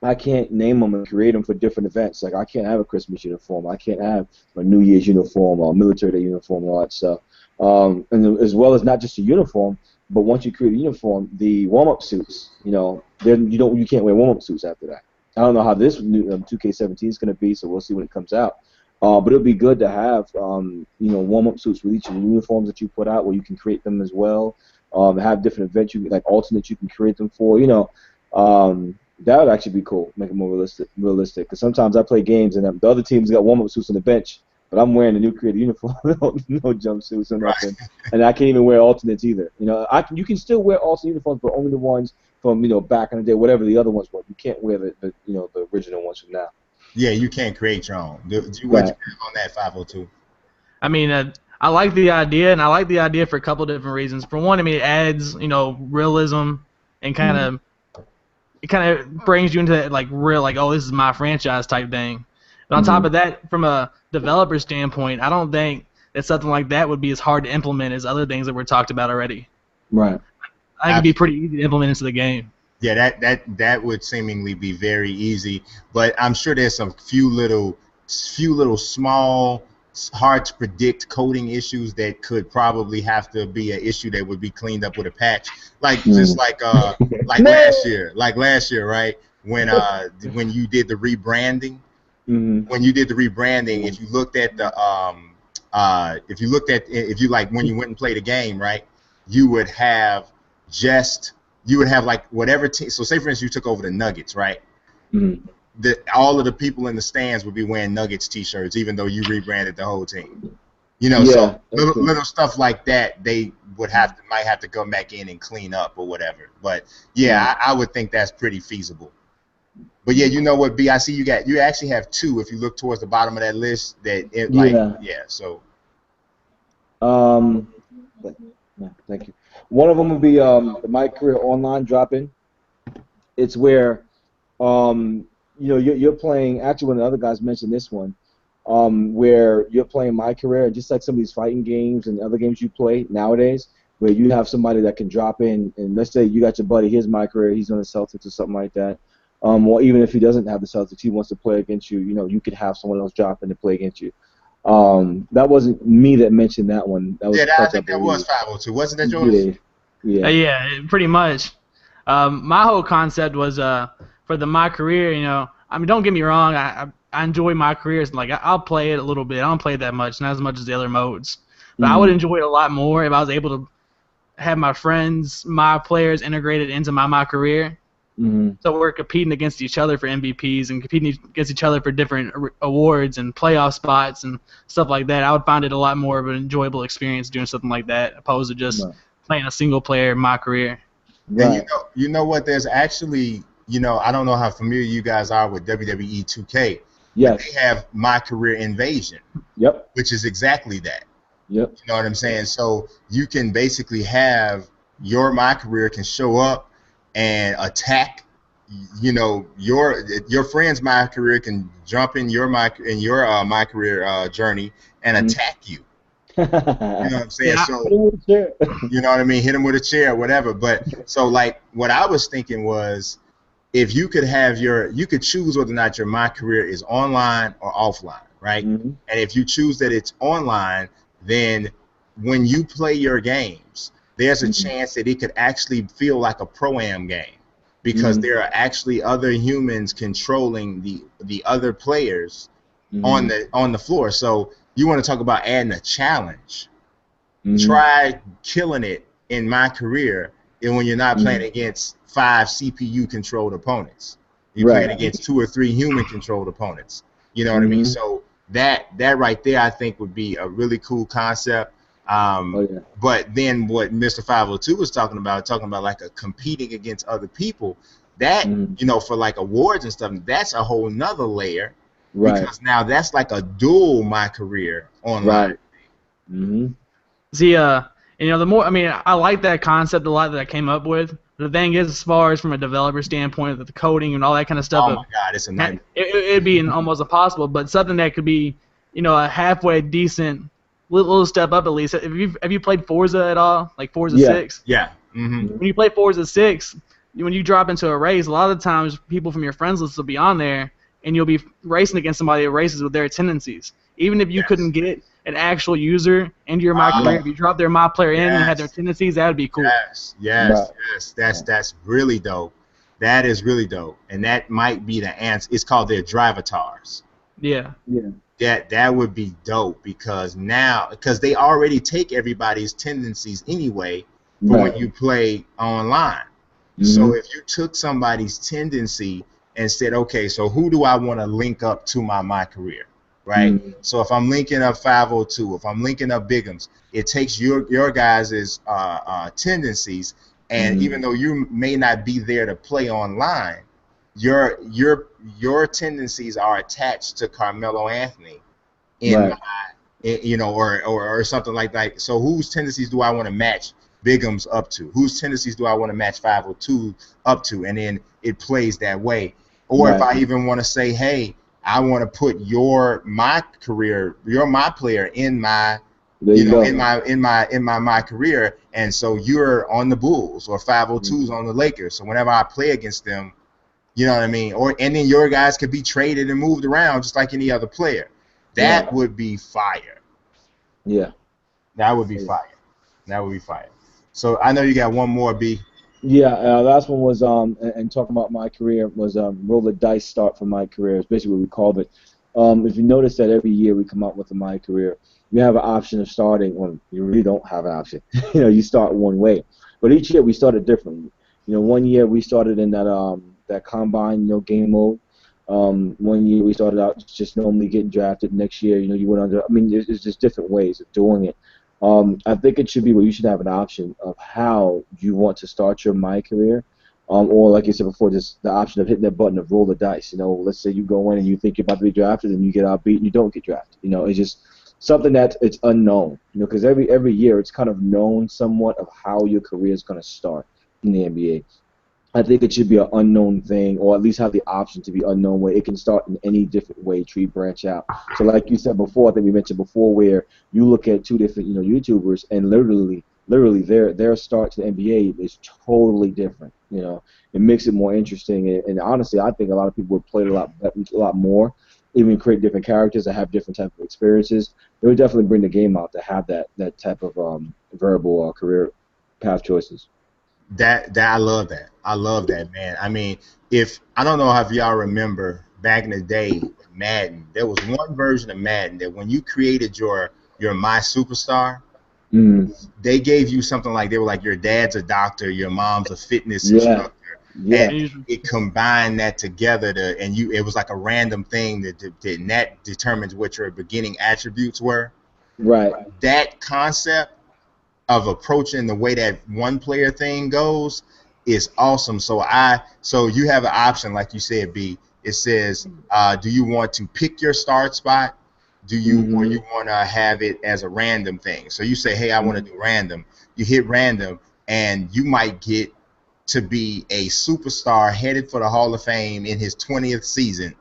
I can't name them and create them for different events. Like I can't have a Christmas uniform. I can't have a New Year's uniform or a military day uniform and all that stuff. And as well as not just a uniform, but once you create a uniform, the warm-up suits, then you can't wear warm-up suits after that. I don't know how this new 2K17 is going to be, so we'll see when it comes out. But it'd be good to have, warm-up suits with each of the uniforms that you put out, where you can create them as well. Have different events, like alternates you can create them for. That would actually be cool. Make it more realistic. Because sometimes I play games and the other team's got warm-up suits on the bench, but I'm wearing a new created uniform, no jumpsuits or nothing, and I can't even wear alternates either. You can still wear alternate uniforms, but only the ones from back in the day, whatever the other ones were. You can't wear the original ones from now. Yeah, you can't create your own. What you have on that 502? I mean, I like the idea, and I like the idea for a couple of different reasons. For one, I mean, it adds realism and kind of brings you into that oh, this is my franchise type thing. But on top of that, from a developer standpoint, I don't think that something like that would be as hard to implement as other things that were talked about already. Right. I think it'd be pretty easy to implement into the game. Yeah, that would seemingly be very easy, but I'm sure there's some few little small, hard to predict coding issues that could probably have to be an issue that would be cleaned up with a patch, just like last year, right? When you did the rebranding, when you looked at when you went and played a game, right, you would have like whatever team. So say for instance you took over the Nuggets, right? All of the people in the stands would be wearing Nuggets t-shirts, even though you rebranded the whole team. So little stuff like that they might have to go back in and clean up or whatever. But I would think that's pretty feasible. But you know what, B? I see you actually have two. If you look towards the bottom of that list, So. Thank you. One of them would be the My Career Online drop-in. It's where you're playing. Actually, one of the other guys mentioned this one, where you're playing My Career, just like some of these fighting games and other games you play nowadays, where you have somebody that can drop in, and let's say you got your buddy, here's My Career, he's on the Celtics or something like that. Or even if he doesn't have the Celtics, he wants to play against you. You could have someone else drop in to play against you. That wasn't me that mentioned that one. That was I think that was 502. Wasn't that yours? Yeah, pretty much. My whole concept was for My Career. I mean, don't get me wrong. I enjoy My Career. Like I'll play it a little bit. I don't play it that much, not as much as the other modes. But I would enjoy it a lot more if I was able to have my friends, my players integrated into My Career. So we're competing against each other for MVPs and competing against each other for different awards and playoff spots and stuff like that. I would find it a lot more of an enjoyable experience doing something like that, opposed to just playing a single player My Career. Right. And you know what? There's actually, I don't know how familiar you guys are with WWE 2K. Yes. They have My Career Invasion. Yep. Which is exactly that. Yep. You know what I'm saying? So you can basically have your My Career can show up and attack, your friend's My Career can jump in your My Career journey and attack you. You know what I'm saying? Yeah. So you know what I mean? Hit him with a chair, whatever. But so like what I was thinking was, if you could have you could choose whether or not your My Career is online or offline, right? And if you choose that it's online, then when you play your games, there's a chance that it could actually feel like a pro-am game, because there are actually other humans controlling the other players on the floor. So you want to talk about adding a challenge. Try killing it in My Career, and when you're not playing against 5 CPU controlled opponents, you're playing against 2 or 3 human controlled opponents. You know what I mean? So that right there, I think, would be a really cool concept. But then what Mr. 502 was talking about like a competing against other people, that for like awards and stuff, that's a whole nother layer, because now that's like a dual My Career online. See, the more, I mean, I like that concept a lot that I came up with. The thing is, as far as from a developer standpoint, with the coding and all that kind of stuff, oh my God, it's a nightmare. It'd be almost impossible, but something that could be, a halfway decent little step up at least. Have you played Forza at all? Like Forza 6? Yeah. When you play Forza 6, when you drop into a race, a lot of the times people from your friends list will be on there, and you'll be racing against somebody that races with their tendencies. Even if you couldn't get an actual user into your My Career, if you drop their My Player in and had their tendencies, that would be cool. Yes. That's really dope. That is really dope. And that might be the answer. It's called their drivatars. Yeah. That would be dope because they already take everybody's tendencies anyway for when you play online. So if you took somebody's tendency and said, okay, so who do I want to link up to my career, right? So if I'm linking up 502, if I'm linking up Bygmz, it takes your guys' tendencies, and even though you may not be there to play online, your tendencies are attached to Carmelo Anthony or something like that. So whose tendencies do I want to match Bygmz up to? Whose tendencies do I want to match 502 up to? And then it plays that way. Or if I even want to say, hey, I want to put my player in my my career, and so you're on the Bulls or 502's on the Lakers. So whenever I play against them, you know what I mean? And then your guys could be traded and moved around just like any other player. That would be fire. Yeah. That would be fire. That would be fire. So I know you got one more, B. Yeah, last one was and talking about my career was roll the dice start for my career. It's basically what we called it. If you notice that every year we come out with a my career, you have an option of starting. Well, you really don't have an option. You start one way, but each year we started differently. One year we started in that combine game mode. One year we started out just normally getting drafted. Next year, you went under. I mean, there's just different ways of doing it. I think it should be where you should have an option of how you want to start your my career, or like you said before, just the option of hitting that button of roll the dice. Let's say you go in and you think you're about to be drafted and you get outbeat and you don't get drafted. It's just something that it's unknown. Because every year it's kind of known somewhat of how your career is going to start in the NBA. I think it should be an unknown thing, or at least have the option to be unknown, where it can start in any different way, tree branch out. So like you said before, I think we mentioned before, where you look at two different YouTubers, and literally their start to the NBA is totally different. It makes it more interesting, and honestly, I think a lot of people would play it a lot more, even create different characters that have different type of experiences. It would definitely bring the game out to have that type of variable career path choices. That I love that. I love that, man. I mean, I don't know if y'all remember back in the day, Madden, there was one version of Madden that when you created your My Superstar, they gave you something like, they were like, your dad's a doctor, your mom's a fitness instructor. Yeah. And it combined that together it was like a random thing that determines what your beginning attributes were. Right. That concept of approaching the way that one player thing goes is awesome. So you have an option, like you said, B. It says, do you want to pick your start spot? Or you want to have it as a random thing? So you say, hey, I want to do random. You hit random, and you might get to be a superstar headed for the Hall of Fame in his 20th season,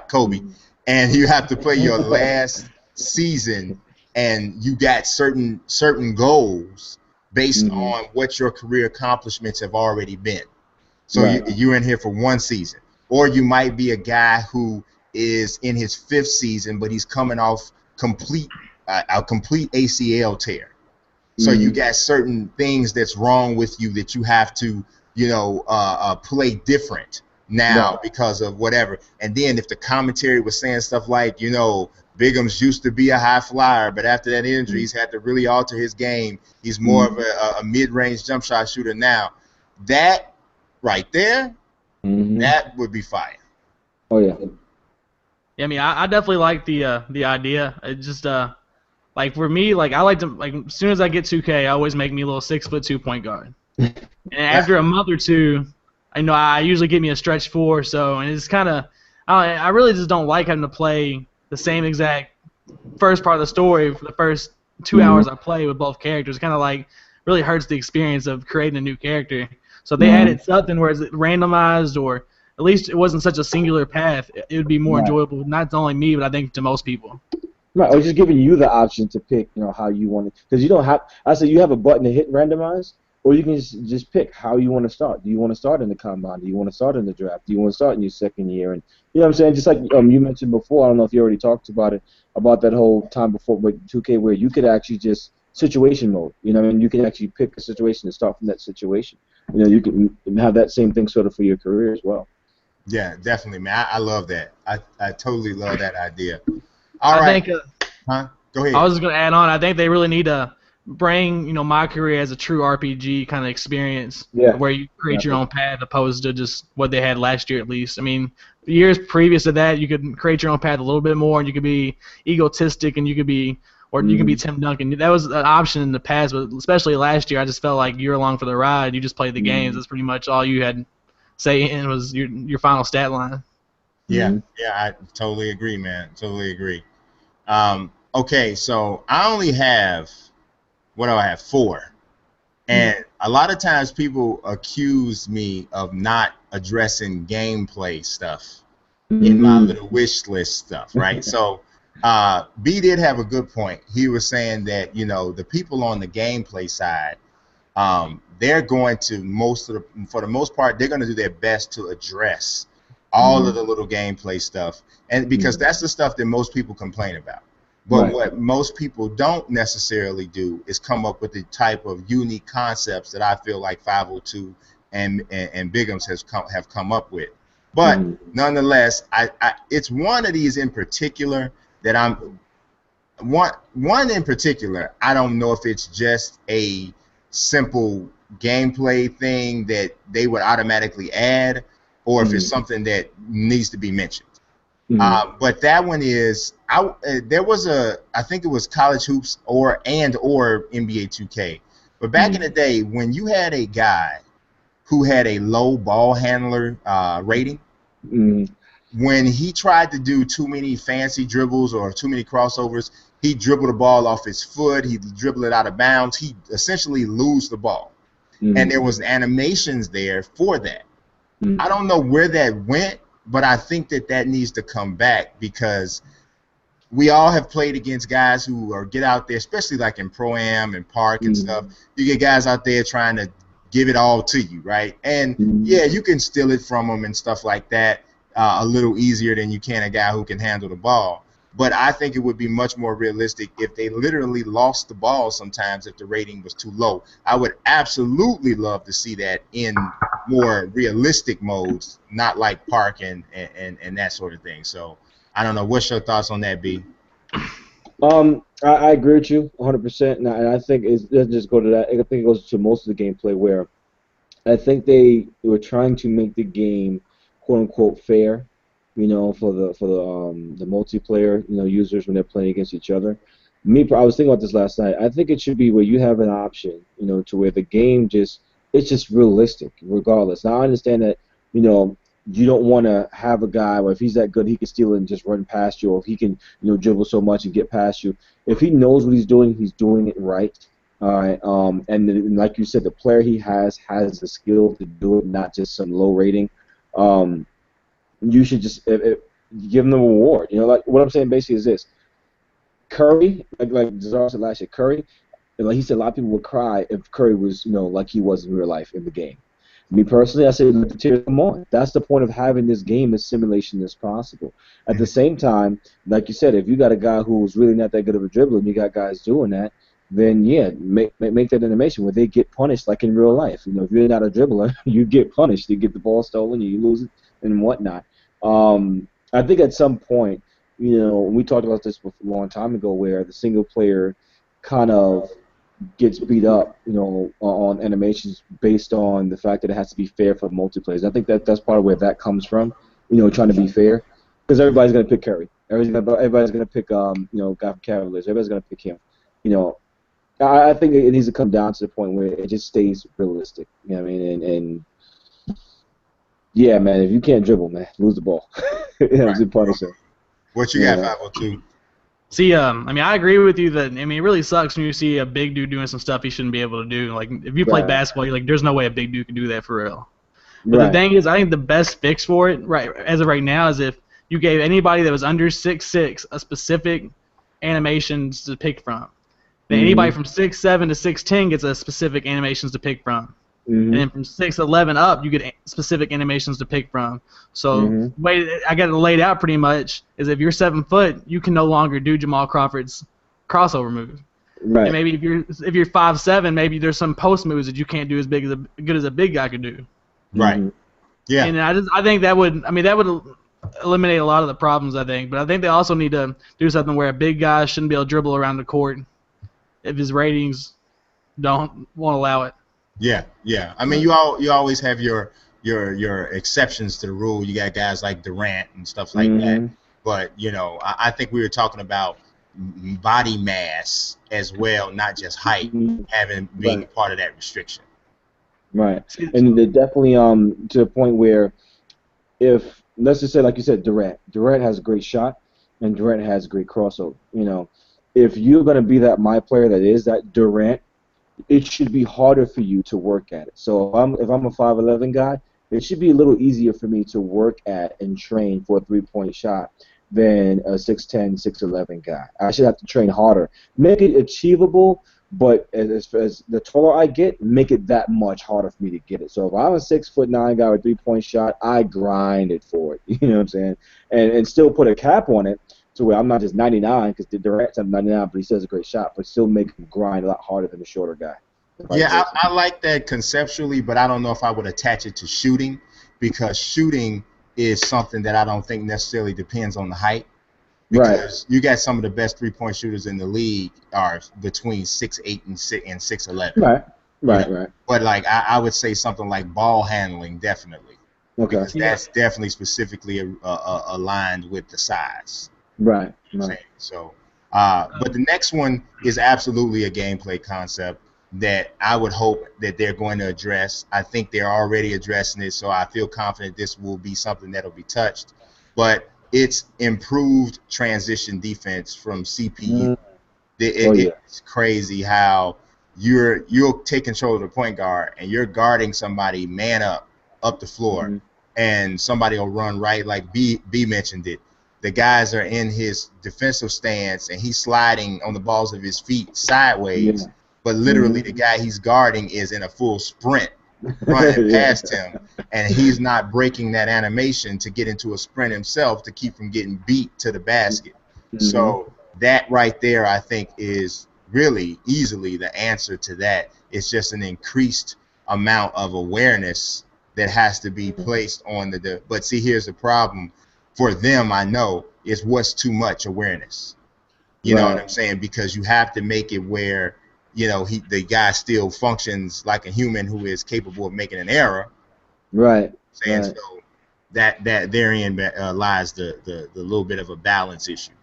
Kobe, and you have to play your last season, and you got certain goals based on what your career accomplishments have already been. So you're in here for one season. Or you might be a guy who is in his 5th season, but he's coming off a complete ACL tear. So you got certain things that's wrong with you that you have to, play different now because of whatever. And then if the commentary was saying stuff like, Bygmz used to be a high flyer, but after that injury, he's had to really alter his game. He's more of a mid-range jump shot shooter now. That right there, that would be fire. Oh yeah. Yeah, I mean, I definitely like the idea. It just like for me, like I like to as soon as I get 2K, I always make me a little 6'2" point guard. And after a month or two, I usually get me a stretch 4 or so, and it's kind of I really just don't like having to play the same exact first part of the story for the first 2 hours I play with both characters. Kind of like really hurts the experience of creating a new character. So if they added something where it's randomized, or at least it wasn't such a singular path, it would be more enjoyable, not to only me, but I think to most people. Right, or just giving you the option to pick, how you want it. Because you don't have, you have a button to hit randomize, or you can just pick how you want to start. Do you want to start in the combine? Do you want to start in the draft? Do you want to start in your second year? And you know what I'm saying? Just like you mentioned before, I don't know if you already talked about it, about that whole time before with 2K, where you could actually just situation mode. You can actually pick a situation and start from that situation. You can have that same thing sort of for your career as well. Yeah, definitely, man. I love that. I totally love that idea. All I right. think Go ahead. I was just gonna add on. I think they really need to bring my career as a true RPG kind of experience, where you create your own path opposed to just what they had last year at least. I mean, years previous to that, you could create your own path a little bit more, and you could be egotistic, and you could be Tim Duncan. That was an option in the past, but especially last year, I just felt like you were along for the ride. You just played the games. That's pretty much all you had say in was your final stat line. Yeah, I totally agree, man. Totally agree. Okay, so I only have, what do I have? 4. And a lot of times people accuse me of not addressing gameplay stuff in my little wish list stuff, right? So B did have a good point. He was saying that, the people on the gameplay side, they're going to for the most part, they're going to do their best to address all of the little gameplay stuff. And because that's the stuff that most people complain about. But what most people don't necessarily do is come up with the type of unique concepts that I feel like 502 and Bygmz have come up with. But nonetheless, it's one of these in particular that one in particular, I don't know if it's just a simple gameplay thing that they would automatically add, or if it's something that needs to be mentioned. But that one is, there was I think it was College Hoops or NBA 2K. But back in the day, when you had a guy who had a low ball handler rating, when he tried to do too many fancy dribbles or too many crossovers, he dribbled the ball off his foot, he'd dribble it out of bounds, he essentially lose the ball. And there was animations there for that. I don't know where that went, but I think that needs to come back, because we all have played against guys who get out there, especially like in Pro-Am and Park and stuff. You get guys out there trying to give it all to you, right? And yeah, you can steal it from them and stuff like that a little easier than you can a guy who can handle the ball. But I think it would be much more realistic if they literally lost the ball sometimes if the rating was too low. I would absolutely love to see that in more realistic modes, not like Park and that sort of thing. So I don't know. What's your thoughts on that, B? I agree with you 100%, and I think it doesn't just go to that. I think it goes to most of the gameplay, where I think they were trying to make the game quote unquote fair, for the multiplayer, users when they're playing against each other. I was thinking about this last night. I think it should be where you have an option, to where the game it's just realistic, regardless. Now I understand that, you don't want to have a guy where if he's that good, he can steal it and just run past you, or if he can, dribble so much and get past you. If he knows what he's doing it right. All right. And like you said, the player he has the skill to do it, not just some low rating. You should just give him the reward. Like what I'm saying basically is this: Curry, like Zara said last year, Curry, like he said, a lot of people would cry if Curry was, like he was in real life in the game. Me personally, I say let the tears come on. That's the point of having this game as simulation as possible. At the same time, like you said, if you got a guy who's really not that good of a dribbler and you got guys doing that, then yeah, make that animation where they get punished like in real life. If you're not a dribbler, you get punished. You get the ball stolen, you lose it, and whatnot. I think at some point, we talked about this a long time ago, where the single player kind of gets beat up, on animations based on the fact that it has to be fair for multiplayers. I think that's part of where that comes from, trying to be fair, because everybody's going to pick Curry. Everybody's going to pick, guy from Cavaliers. Everybody's going to pick him. I think it needs to come down to the point where it just stays realistic. You know what I mean? And yeah, man, if you can't dribble, man, lose the ball. It's punish him. What you got, 502? See, I agree with you that, it really sucks when you see a big dude doing some stuff he shouldn't be able to do. Like, if you play basketball, you're like, there's no way a big dude can do that for real. But the thing is, I think the best fix for it, as of right now, is if you gave anybody that was under 6'6" a specific animations to pick from. Then anybody from 6'7" to 6'10" gets a specific animations to pick from. And then from 6'11" up, you get specific animations to pick from. So the way I got it laid out pretty much is if you're 7 foot, you can no longer do Jamal Crawford's crossover move. Right. And maybe if you're 5'7", maybe there's some post moves that you can't do as good as a big guy could do. Right. Yeah. And I think that would eliminate a lot of the problems, I think. But I think they also need to do something where a big guy shouldn't be able to dribble around the court if his ratings won't allow it. Yeah, yeah. I mean, you always have your exceptions to the rule. You got guys like Durant and stuff like that. But I think we were talking about body mass as well, not just height, being part of that restriction. Right, and they're definitely to the point where if let's just say, like you said, Durant has a great shot, and Durant has great crossover. If you're gonna be that my player that is that Durant, it should be harder for you to work at it. So if I'm a 5'11" guy, it should be a little easier for me to work at and train for a 3-point shot than a 6'10", 6'11" guy. I should have to train harder, make it achievable. But as the taller I get, make it that much harder for me to get it. So if I'm a 6'9" guy with a 3-point shot, I grind it for it. You know what I'm saying? And still put a cap on it to where I'm not just 99 because Durant's at 99, but he still has a great shot. But still make him grind a lot harder than the shorter guy. Yeah, I like that conceptually, but I don't know if I would attach it to shooting, because shooting is something that I don't think necessarily depends on the height. Because you got some of the best 3-point shooters in the league are between 6'8" and 6'11". Right. But like I would say something like ball handling, definitely. Okay. Because that's definitely specifically aligned with the size. Right. So, but the next one is absolutely a gameplay concept that I would hope that they're going to address. I think they're already addressing it, so I feel confident this will be something that'll be touched. But it's improved transition defense from CPU. It's crazy how you'll take control of the point guard and you're guarding somebody man up the floor, and somebody will run right, like B mentioned it. The guys are in his defensive stance and he's sliding on the balls of his feet sideways, but literally the guy he's guarding is in a full sprint running past him, and he's not breaking that animation to get into a sprint himself to keep from getting beat to the basket. So that right there, I think, is really easily the answer to that. It's just an increased amount of awareness that has to be placed on but see, here's the problem for them, I know, is what's too much awareness. You know what I'm saying? Because you have to make it where the guy still functions like a human who is capable of making an error. So that therein lies the little bit of a balance issue.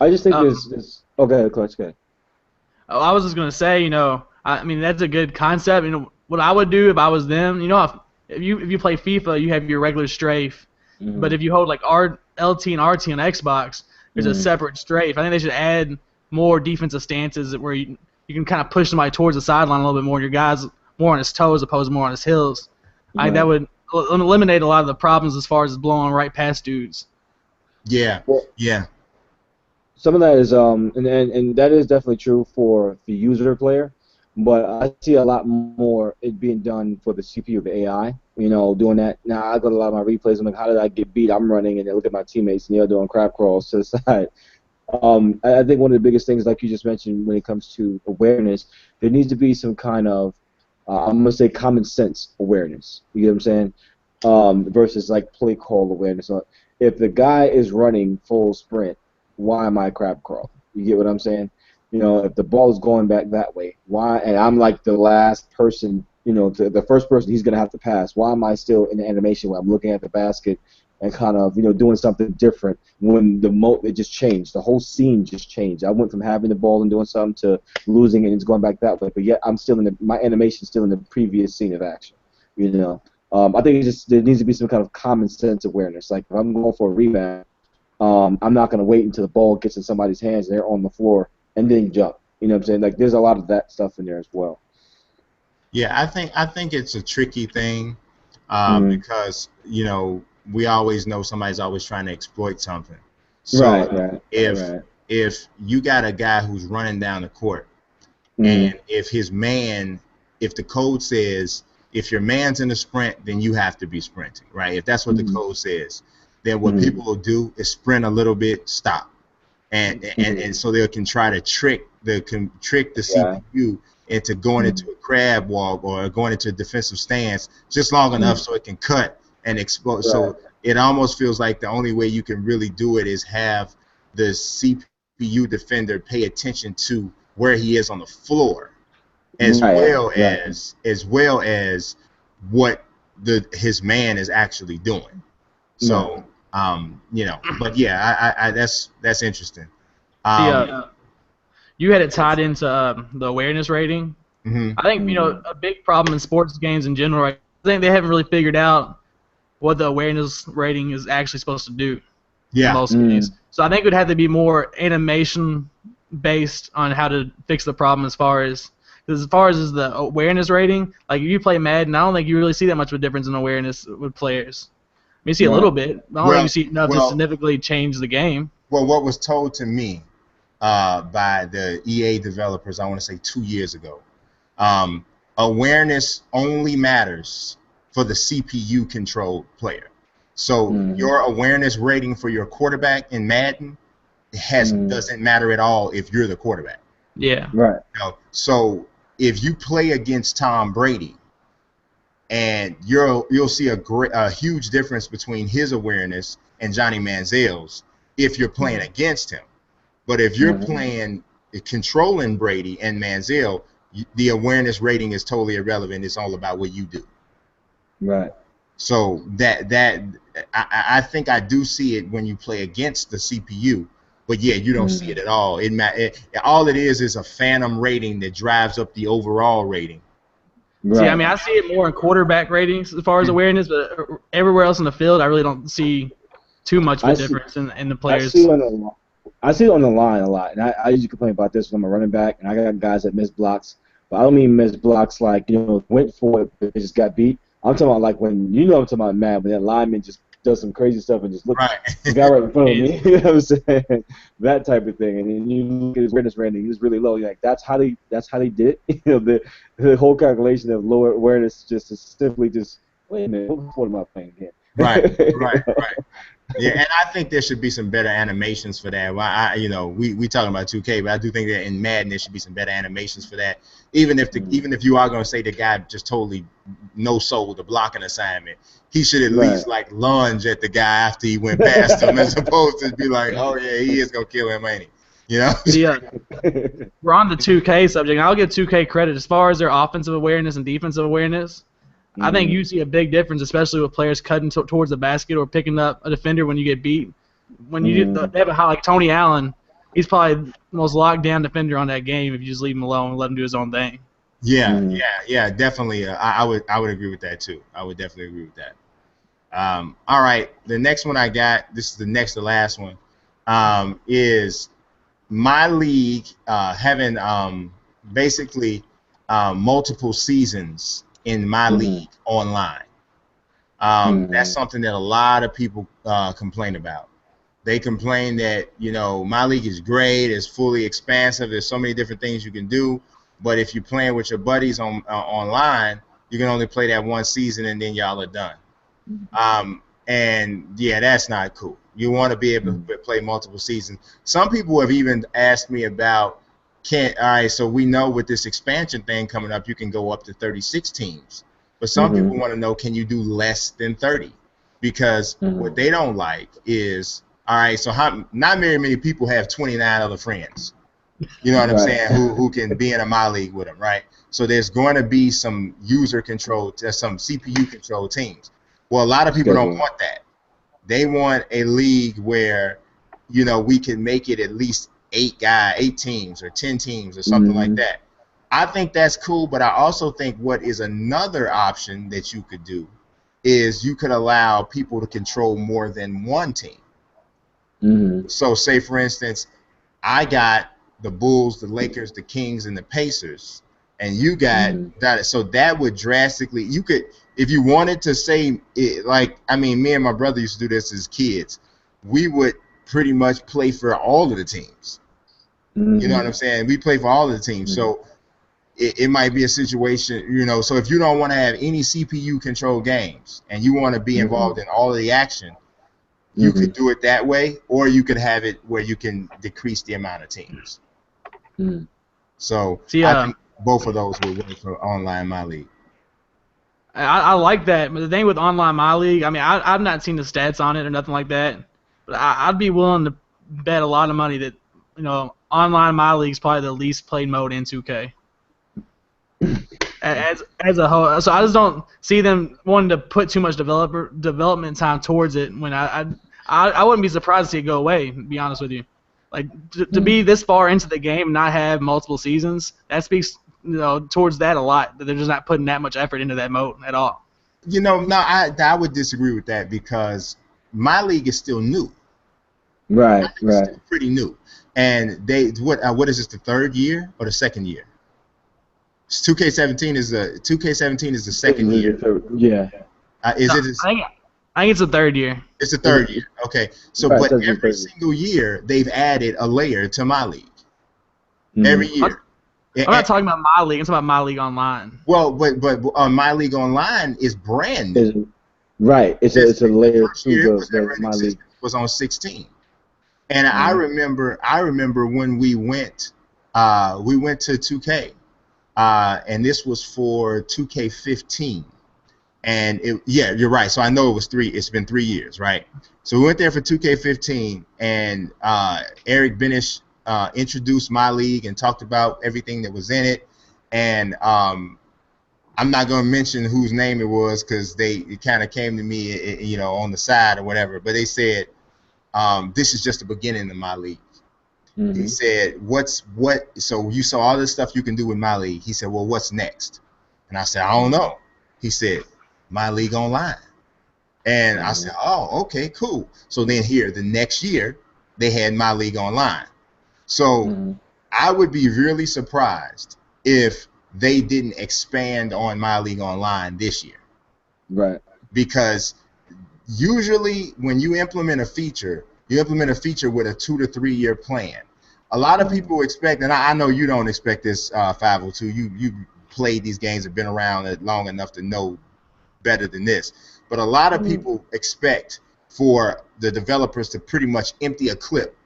I just think this. Okay, Clutch, go ahead. Oh, I was just gonna say, I mean that's a good concept. What I would do if I was them, if you play FIFA, you have your regular strafe, but if you hold like LT and RT on Xbox, there's a separate strafe. I think they should add more defensive stances where you can kind of push somebody towards the sideline a little bit more, and your guy's more on his toes opposed to more on his heels. I think that would eliminate a lot of the problems as far as blowing right past dudes. Yeah. Some of that is and that is definitely true for the user player, but I see a lot more it being done for the CPU, the AI. Doing that. Now I go to a lot of my replays. I'm like, how did I get beat? I'm running, and I look at my teammates, and they're doing crab crawls to the side. I think one of the biggest things, like you just mentioned, when it comes to awareness, there needs to be some kind of, I'm going to say, common sense awareness. You get what I'm saying? Versus like play call awareness. If the guy is running full sprint, why am I crab crawling? You get what I'm saying? If the ball is going back that way, why? And I'm like the last person, the first person he's going to have to pass. Why am I still in the animation where I'm looking at the basket and kind of, doing something different when it just changed. The whole scene just changed. I went from having the ball and doing something to losing it and it's going back that way. But yet I'm still my animation's still in the previous scene of action. I think there needs to be some kind of common sense awareness. Like if I'm going for a rebound, I'm not going to wait until the ball gets in somebody's hands and they're on the floor and then jump. You know what I'm saying? Like there's a lot of that stuff in there as well. Yeah, I think it's a tricky thing because we always know somebody's always trying to exploit something. So if you got a guy who's running down the court, and if the code says if your man's in the sprint, then you have to be sprinting, right? If that's what the code says, then what people will do is sprint a little bit, stop, and so they can try to trick the CPU into going into a crab walk or going into a defensive stance just long enough so it can cut and explode. So it almost feels like the only way you can really do it is have the CPU defender pay attention to where he is on the floor, as well as what his man is actually doing. So but yeah, I that's interesting. You had it tied into the awareness rating. I think a big problem in sports games in general. I think they haven't really figured out what the awareness rating is actually supposed to do. In most cases. So I think it would have to be more animation based on how to fix the problem as far as the awareness rating. Like if you play Madden, I don't think you really see that much of a difference in awareness with players. I mean, you see a little bit. I don't think you see enough to significantly change the game. Well, what was told to me by the EA developers, I want to say 2 years ago, awareness only matters for the CPU controlled player. So your awareness rating for your quarterback in Madden doesn't matter at all if you're the quarterback. Yeah. Right. So if you play against Tom Brady, and you'll see a huge difference between his awareness and Johnny Manziel's if you're playing against him. But if you're playing controlling Brady and Manziel, the awareness rating is totally irrelevant. It's all about what you do. Right. So I think I do see it when you play against the CPU, but yeah, you don't see it at all. All it is a phantom rating that drives up the overall rating. Right. See, I mean, I see it more in quarterback ratings as far as awareness, but everywhere else in the field, I really don't see too much of a difference in the players. I see it on the line a lot, and I usually complain about this when I'm a running back, and I got guys that miss blocks, but I don't mean miss blocks like, went for it, but they just got beat. I'm talking about like when, I'm talking about mad, when that lineman just does some crazy stuff and just look the guy right in front of me. You know what I'm saying? That type of thing. And then you look at his awareness rating, he's really low. You're like, that's how they did it. The whole calculation of low awareness just is simply just, wait a minute, what am I playing again? Right. Yeah, and I think there should be some better animations for that. Well, we talking about 2K, but I do think that in Madden there should be some better animations for that. Even if you are going to say the guy just totally no soul the blocking assignment, he should at least like lunge at the guy after he went past him, as opposed to be like, oh yeah, he is gonna kill him, ain't he? Yeah. We're on the 2K subject. I'll give 2K credit as far as their offensive awareness and defensive awareness. I think you see a big difference, especially with players cutting towards the basket or picking up a defender when you get beat. When you they have like Tony Allen, he's probably the most locked down defender on that game if you just leave him alone and let him do his own thing. Yeah, definitely. I would agree with that too. I would definitely agree with that. All right, the next one I got. This is the next to last one. Is my league having basically multiple seasons in my league online. That's something that a lot of people complain about. They complain that, my league is great, it's fully expansive, there's so many different things you can do, but if you're playing with your buddies online, you can only play that one season and then y'all are done. And yeah, that's not cool. You want to be able to play multiple seasons. Some people have even asked me about, all right, so we know with this expansion thing coming up, you can go up to 36 teams. But some people want to know, can you do less than 30? Because what they don't like is, all right, so not very many people have 29 other friends. You know what I'm saying? Who can be in a my league with them, right? So there's going to be some user control, some CPU control teams. Well, a lot of people don't want that. They want a league where, we can make it at least 8 teams or 10 teams or something like that. I think that's cool, but I also think what is another option that you could do is you could allow people to control more than one team. So say, for instance, I got the Bulls, the Lakers, the Kings, and the Pacers, and you got that. So that would drastically, you could, if you wanted to say, me and my brother used to do this as kids. We would pretty much play for all of the teams. You know what I'm saying? We play for all of the teams. So it might be a situation, so if you don't want to have any CPU controlled games and you want to be involved in all of the action, you could do it that way, or you could have it where you can decrease the amount of teams. So I think both of those will work for online my league. I like that. But the thing with Online My League, I mean, I've not seen the stats on it or nothing like that. But I'd be willing to bet a lot of money that, Online My League is probably the least played mode in 2K. As a whole. So I just don't see them wanting to put too much development time towards it when I wouldn't be surprised to see it go away, to be honest with you. Like, to be this far into the game and not have multiple seasons, that speaks towards that a lot, that they're just not putting that much effort into that mode at all. No, I would disagree with that because My League is still new. Right. Still pretty new. And what is this, the third year or the second year? 2K17 is the second year. Yeah. Is it? I think it's the third year. It's the third year. Okay. So, right, but every single year they've added a layer to My League. Every year. I'm not talking about My League. I'm talking about My League Online. Well, but My League Online is brand new. Right. It's a layer to the My League. Was on 16, and I remember when we went to 2K, and this was for 2K15. And you're right. So I know it was it's been 3 years, right? So we went there for 2K15, and Eric Benish introduced My League and talked about everything that was in it. And I'm not going to mention whose name it was because it kind of came to me, on the side or whatever. But they said, this is just the beginning of My League. Mm-hmm. He said, so you saw all this stuff you can do with My League. He said, well, what's next? And I said, I don't know. He said, My League Online. And I said, oh, okay, cool. So then the next year, they had My League Online. So I would be really surprised if they didn't expand on My League Online this year. Right. Because usually when you implement a feature with a 2 to 3 year plan. A lot of people expect, and I know you don't expect this, 502. You played these games, have been around it long enough to know better than this. But a lot of people expect for the developers to pretty much empty a clip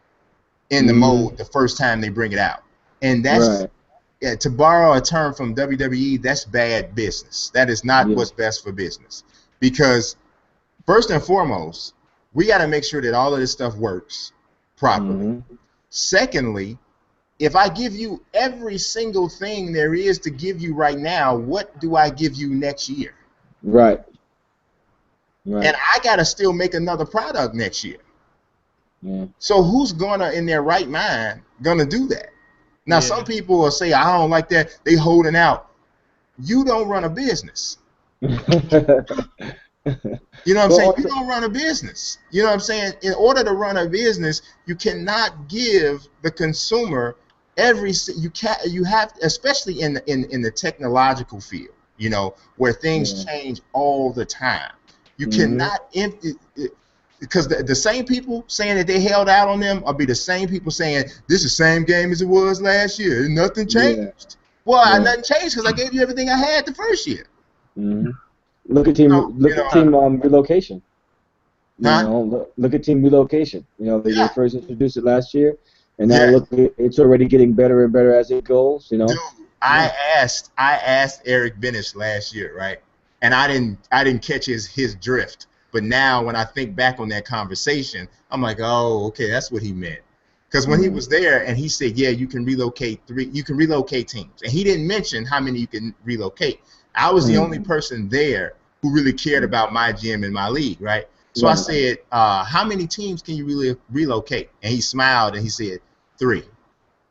in the mode the first time they bring it out. And that's, to borrow a term from WWE, that's bad business. That is not what's best for business. Because first and foremost, we got to make sure that all of this stuff works properly. Secondly, if I give you every single thing there is to give you right now, what do I give you next year? Right. And I got to still make another product next year. So who's in their right mind gonna do that? Now some people will say, I don't like that. They holding out. You don't run a business. You know what I'm saying? You don't run a business. You know what I'm saying? In order to run a business, you cannot give the consumer you have, especially in the technological field, where things change all the time. You cannot empty it, because the same people saying that they held out on them will be the same people saying this is the same game as it was last year. Nothing changed. Well, nothing changed because I gave you everything I had the first year. Look at team relocation. Look at team relocation. They first introduced it last year, and now look, it's already getting better and better as it goes. Dude, I asked Eric Benish last year, right? And I didn't catch his drift. But now when I think back on that conversation, I'm like, oh, okay, that's what he meant. Because when he was there and he said, yeah, you can relocate teams. And he didn't mention how many you can relocate. I was the only person there who really cared about my gym and my league, right? So I said, how many teams can you really relocate? And he smiled and he said, 3.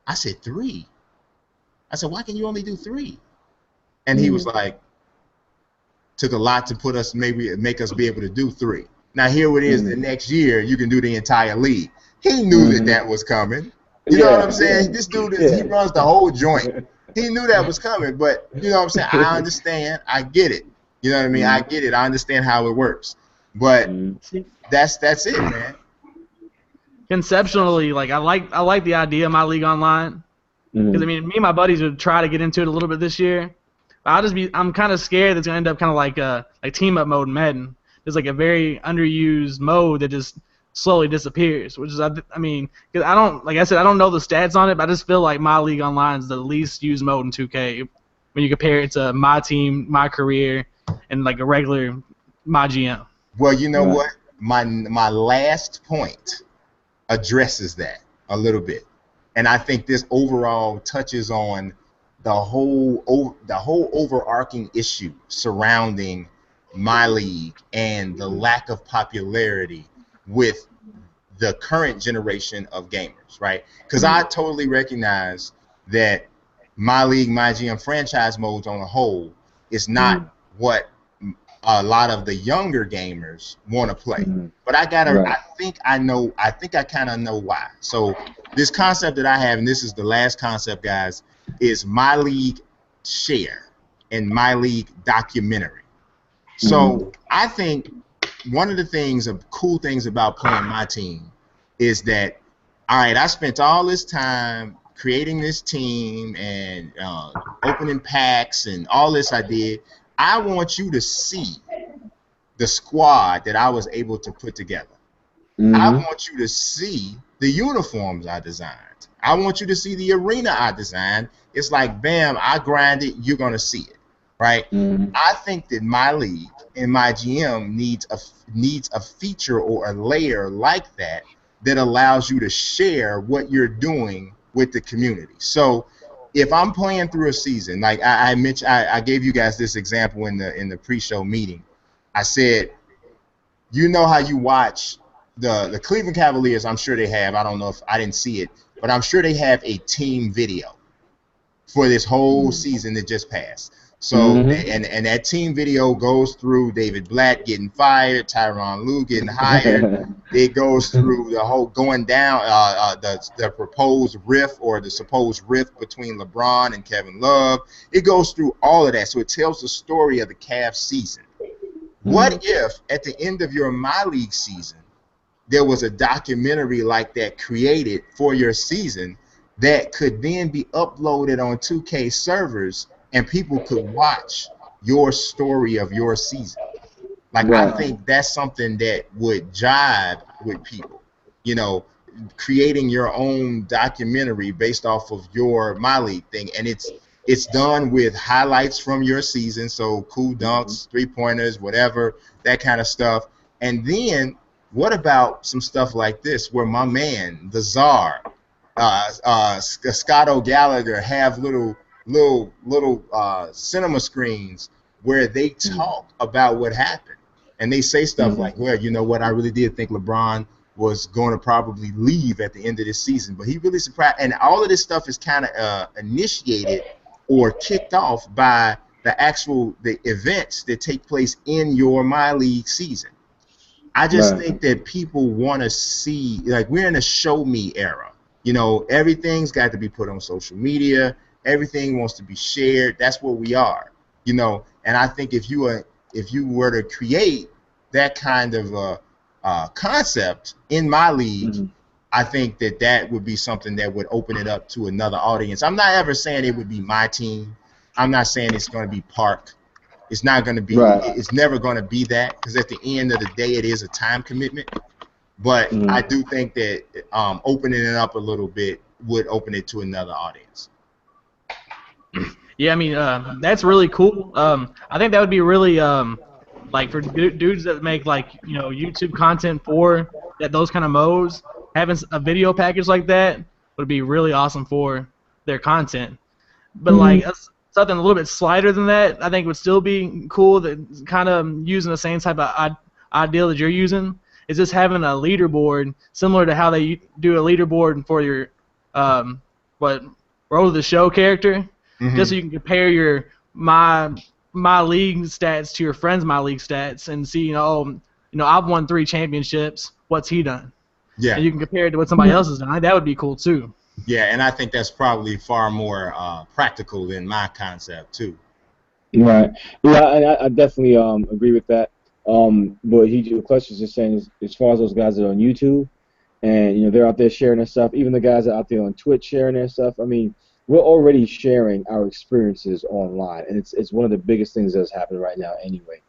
I said, 3? I said, why can you only do 3? And he was like, took a lot to make us be able to do 3. Now here it is, the next year you can do the entire league. He knew that was coming. You know what I'm saying? This dude he runs the whole joint. He knew that was coming, but you know what I'm saying? I understand. I get it. You know what I mean? I get it. I understand how it works. But that's it, man. Conceptually, like I like the idea of My League Online. Because I mean, me and my buddies would try to get into it a little bit this year. I'm kind of scared that it's gonna end up kind of like team up mode in Madden. There's like a very underused mode that just slowly disappears, which is I mean, cause I don't, like I said, I don't know the stats on it, but I just feel like My League Online is the least used mode in 2K when you compare it to My Team, My Career, in like a regular my GM. Well, you know what? My last point addresses that a little bit, and I think this overall touches on the whole overarching issue surrounding my league and the lack of popularity with the current generation of gamers, right? Because I totally recognize that my league, my GM franchise modes on the whole is not what a lot of the younger gamers want to play. But I think I kind of know why. So this concept that I have, and this is the last concept, guys, is my league share and my league documentary. So I think one of the cool things about playing my team is that, all right, I spent all this time creating this team and opening packs and all this I did. I want you to see the squad that I was able to put together. I want you to see the uniforms I designed. I want you to see the arena I designed. It's like, bam, I grinded, you're going to see it, right? I think that my league and my GM needs a feature or a layer like that allows you to share what you're doing with the community. So if I'm playing through a season, like I mentioned, I gave you guys this example in the pre-show meeting. I said, you know how you watch the Cleveland Cavaliers, I'm sure they have, I don't know if I didn't see it, but I'm sure they have a team video for this whole season that just passed. So and that team video goes through David Blatt getting fired, Tyronn Lue getting hired. It goes through the whole going down the proposed rift or the supposed rift between LeBron and Kevin Love. It goes through all of that. So it tells the story of the Cavs season. What if at the end of your My League season there was a documentary like that created for your season that could then be uploaded on 2K servers and people could watch your story of your season? Like, I think that's something that would jive with people, you know, creating your own documentary based off of your My League thing. And it's done with highlights from your season, so cool dunks, three-pointers, whatever, that kind of stuff. And then what about some stuff like this where my man, the Czar, Scotto Gallagher have little cinema screens where they talk about what happened, and they say stuff like, well, you know what, I really did think LeBron was going to probably leave at the end of this season, but he really surprised. And all of this stuff is kind of initiated or kicked off by the events that take place in your My League season. I just think that people want to see, like, we're in a show me era. You know, everything's got to be put on social media. Everything wants to be shared. That's what we are, you know. And I think if you were to create that kind of concept in My League, I think that would be something that would open it up to another audience. I'm not ever saying it would be my team. I'm not saying it's going to be Park. It's not going to be. It's never going to be that, because at the end of the day, it is a time commitment. But I do think that opening it up a little bit would open it to another audience. Yeah, I mean, that's really cool. I think that would be really like for dudes that make, like, you know, YouTube content for those kind of modes. Having a video package like that would be really awesome for their content. But like something a little bit slighter than that, I think would still be cool. That kind of using the same type of ideal that you're using is just having a leaderboard similar to how they do a leaderboard for your Road to the Show character, just so you can compare your my league stats to your friend's My League stats and see, you know, I've won 3 championships. What's he done? Yeah. And you can compare it to what somebody else has done. That would be cool too. Yeah, and I think that's probably far more practical than my concept too. Right. Yeah, and I definitely agree with that. But the question is just saying, as far as those guys that are on YouTube, and you know they're out there sharing their stuff, even the guys that are out there on Twitch sharing their stuff. I mean, we're already sharing our experiences online, and it's one of the biggest things that's happening right now anyway.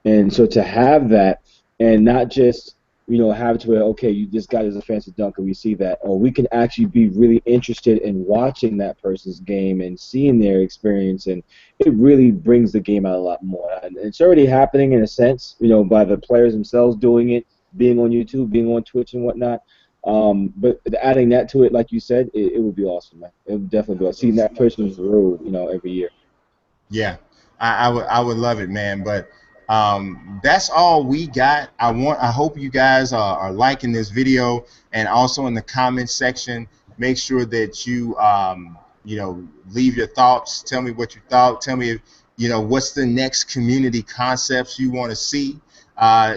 And so to have that, and not just have it to where, okay, this guy is a fancy dunker, we see that, or we can actually be really interested in watching that person's game and seeing their experience, and it really brings the game out a lot more. And it's already happening in a sense, by the players themselves doing it, being on YouTube, being on Twitch and whatnot. But adding that to it, like you said, it would be awesome, man. It would definitely be awesome. Seeing that person's grow, every year. Yeah, I would love it, man. But that's all we got. I hope you guys are liking this video, and also in the comment section, make sure that you leave your thoughts. Tell me what you thought. Tell me if, what's the next community concepts you want to see.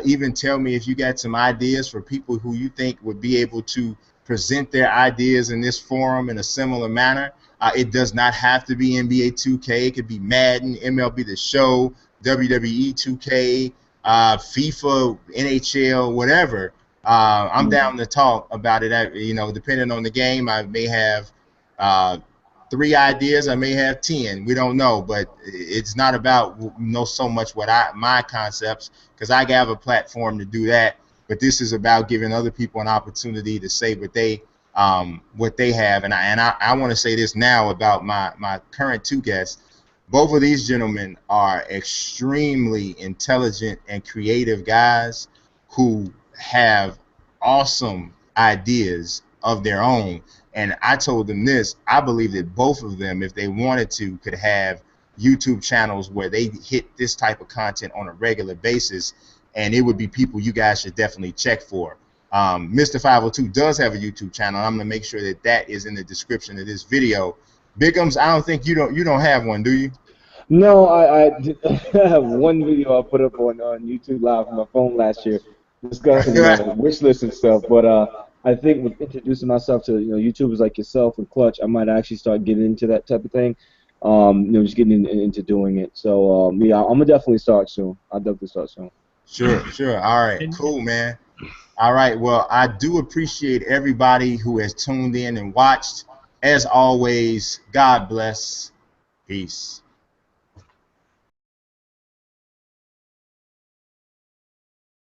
Even tell me if you got some ideas for people who you think would be able to present their ideas in this forum in a similar manner. It does not have to be NBA 2K. It could be Madden, MLB The Show, WWE 2K, FIFA, NHL, whatever. I'm down to talk about it. Depending on the game, I may have 3 ideas. I may have 10. We don't know, but it's not about so much my concepts, because I have a platform to do that. But this is about giving other people an opportunity to say what they have. And I want to say this now about my current 2 guests. Both of these gentlemen are extremely intelligent and creative guys who have awesome ideas of their own. And I told them this: I believe that both of them, if they wanted to, could have YouTube channels where they hit this type of content on a regular basis, and it would be people you guys should definitely check for. Mr. 502 does have a YouTube channel. I'm gonna make sure that is in the description of this video. Bygmz, I don't think you don't have one, do you? No, I have one video I put up on YouTube Live on my phone last year discussing wish list and stuff. But I think with introducing myself to YouTubers like yourself and Clutch, I might actually start getting into that type of thing. Just getting into doing it. So yeah, I'm gonna definitely start soon. I'll definitely start soon. Sure. All right, cool, man. All right, well, I do appreciate everybody who has tuned in and watched. As always, God bless. Peace.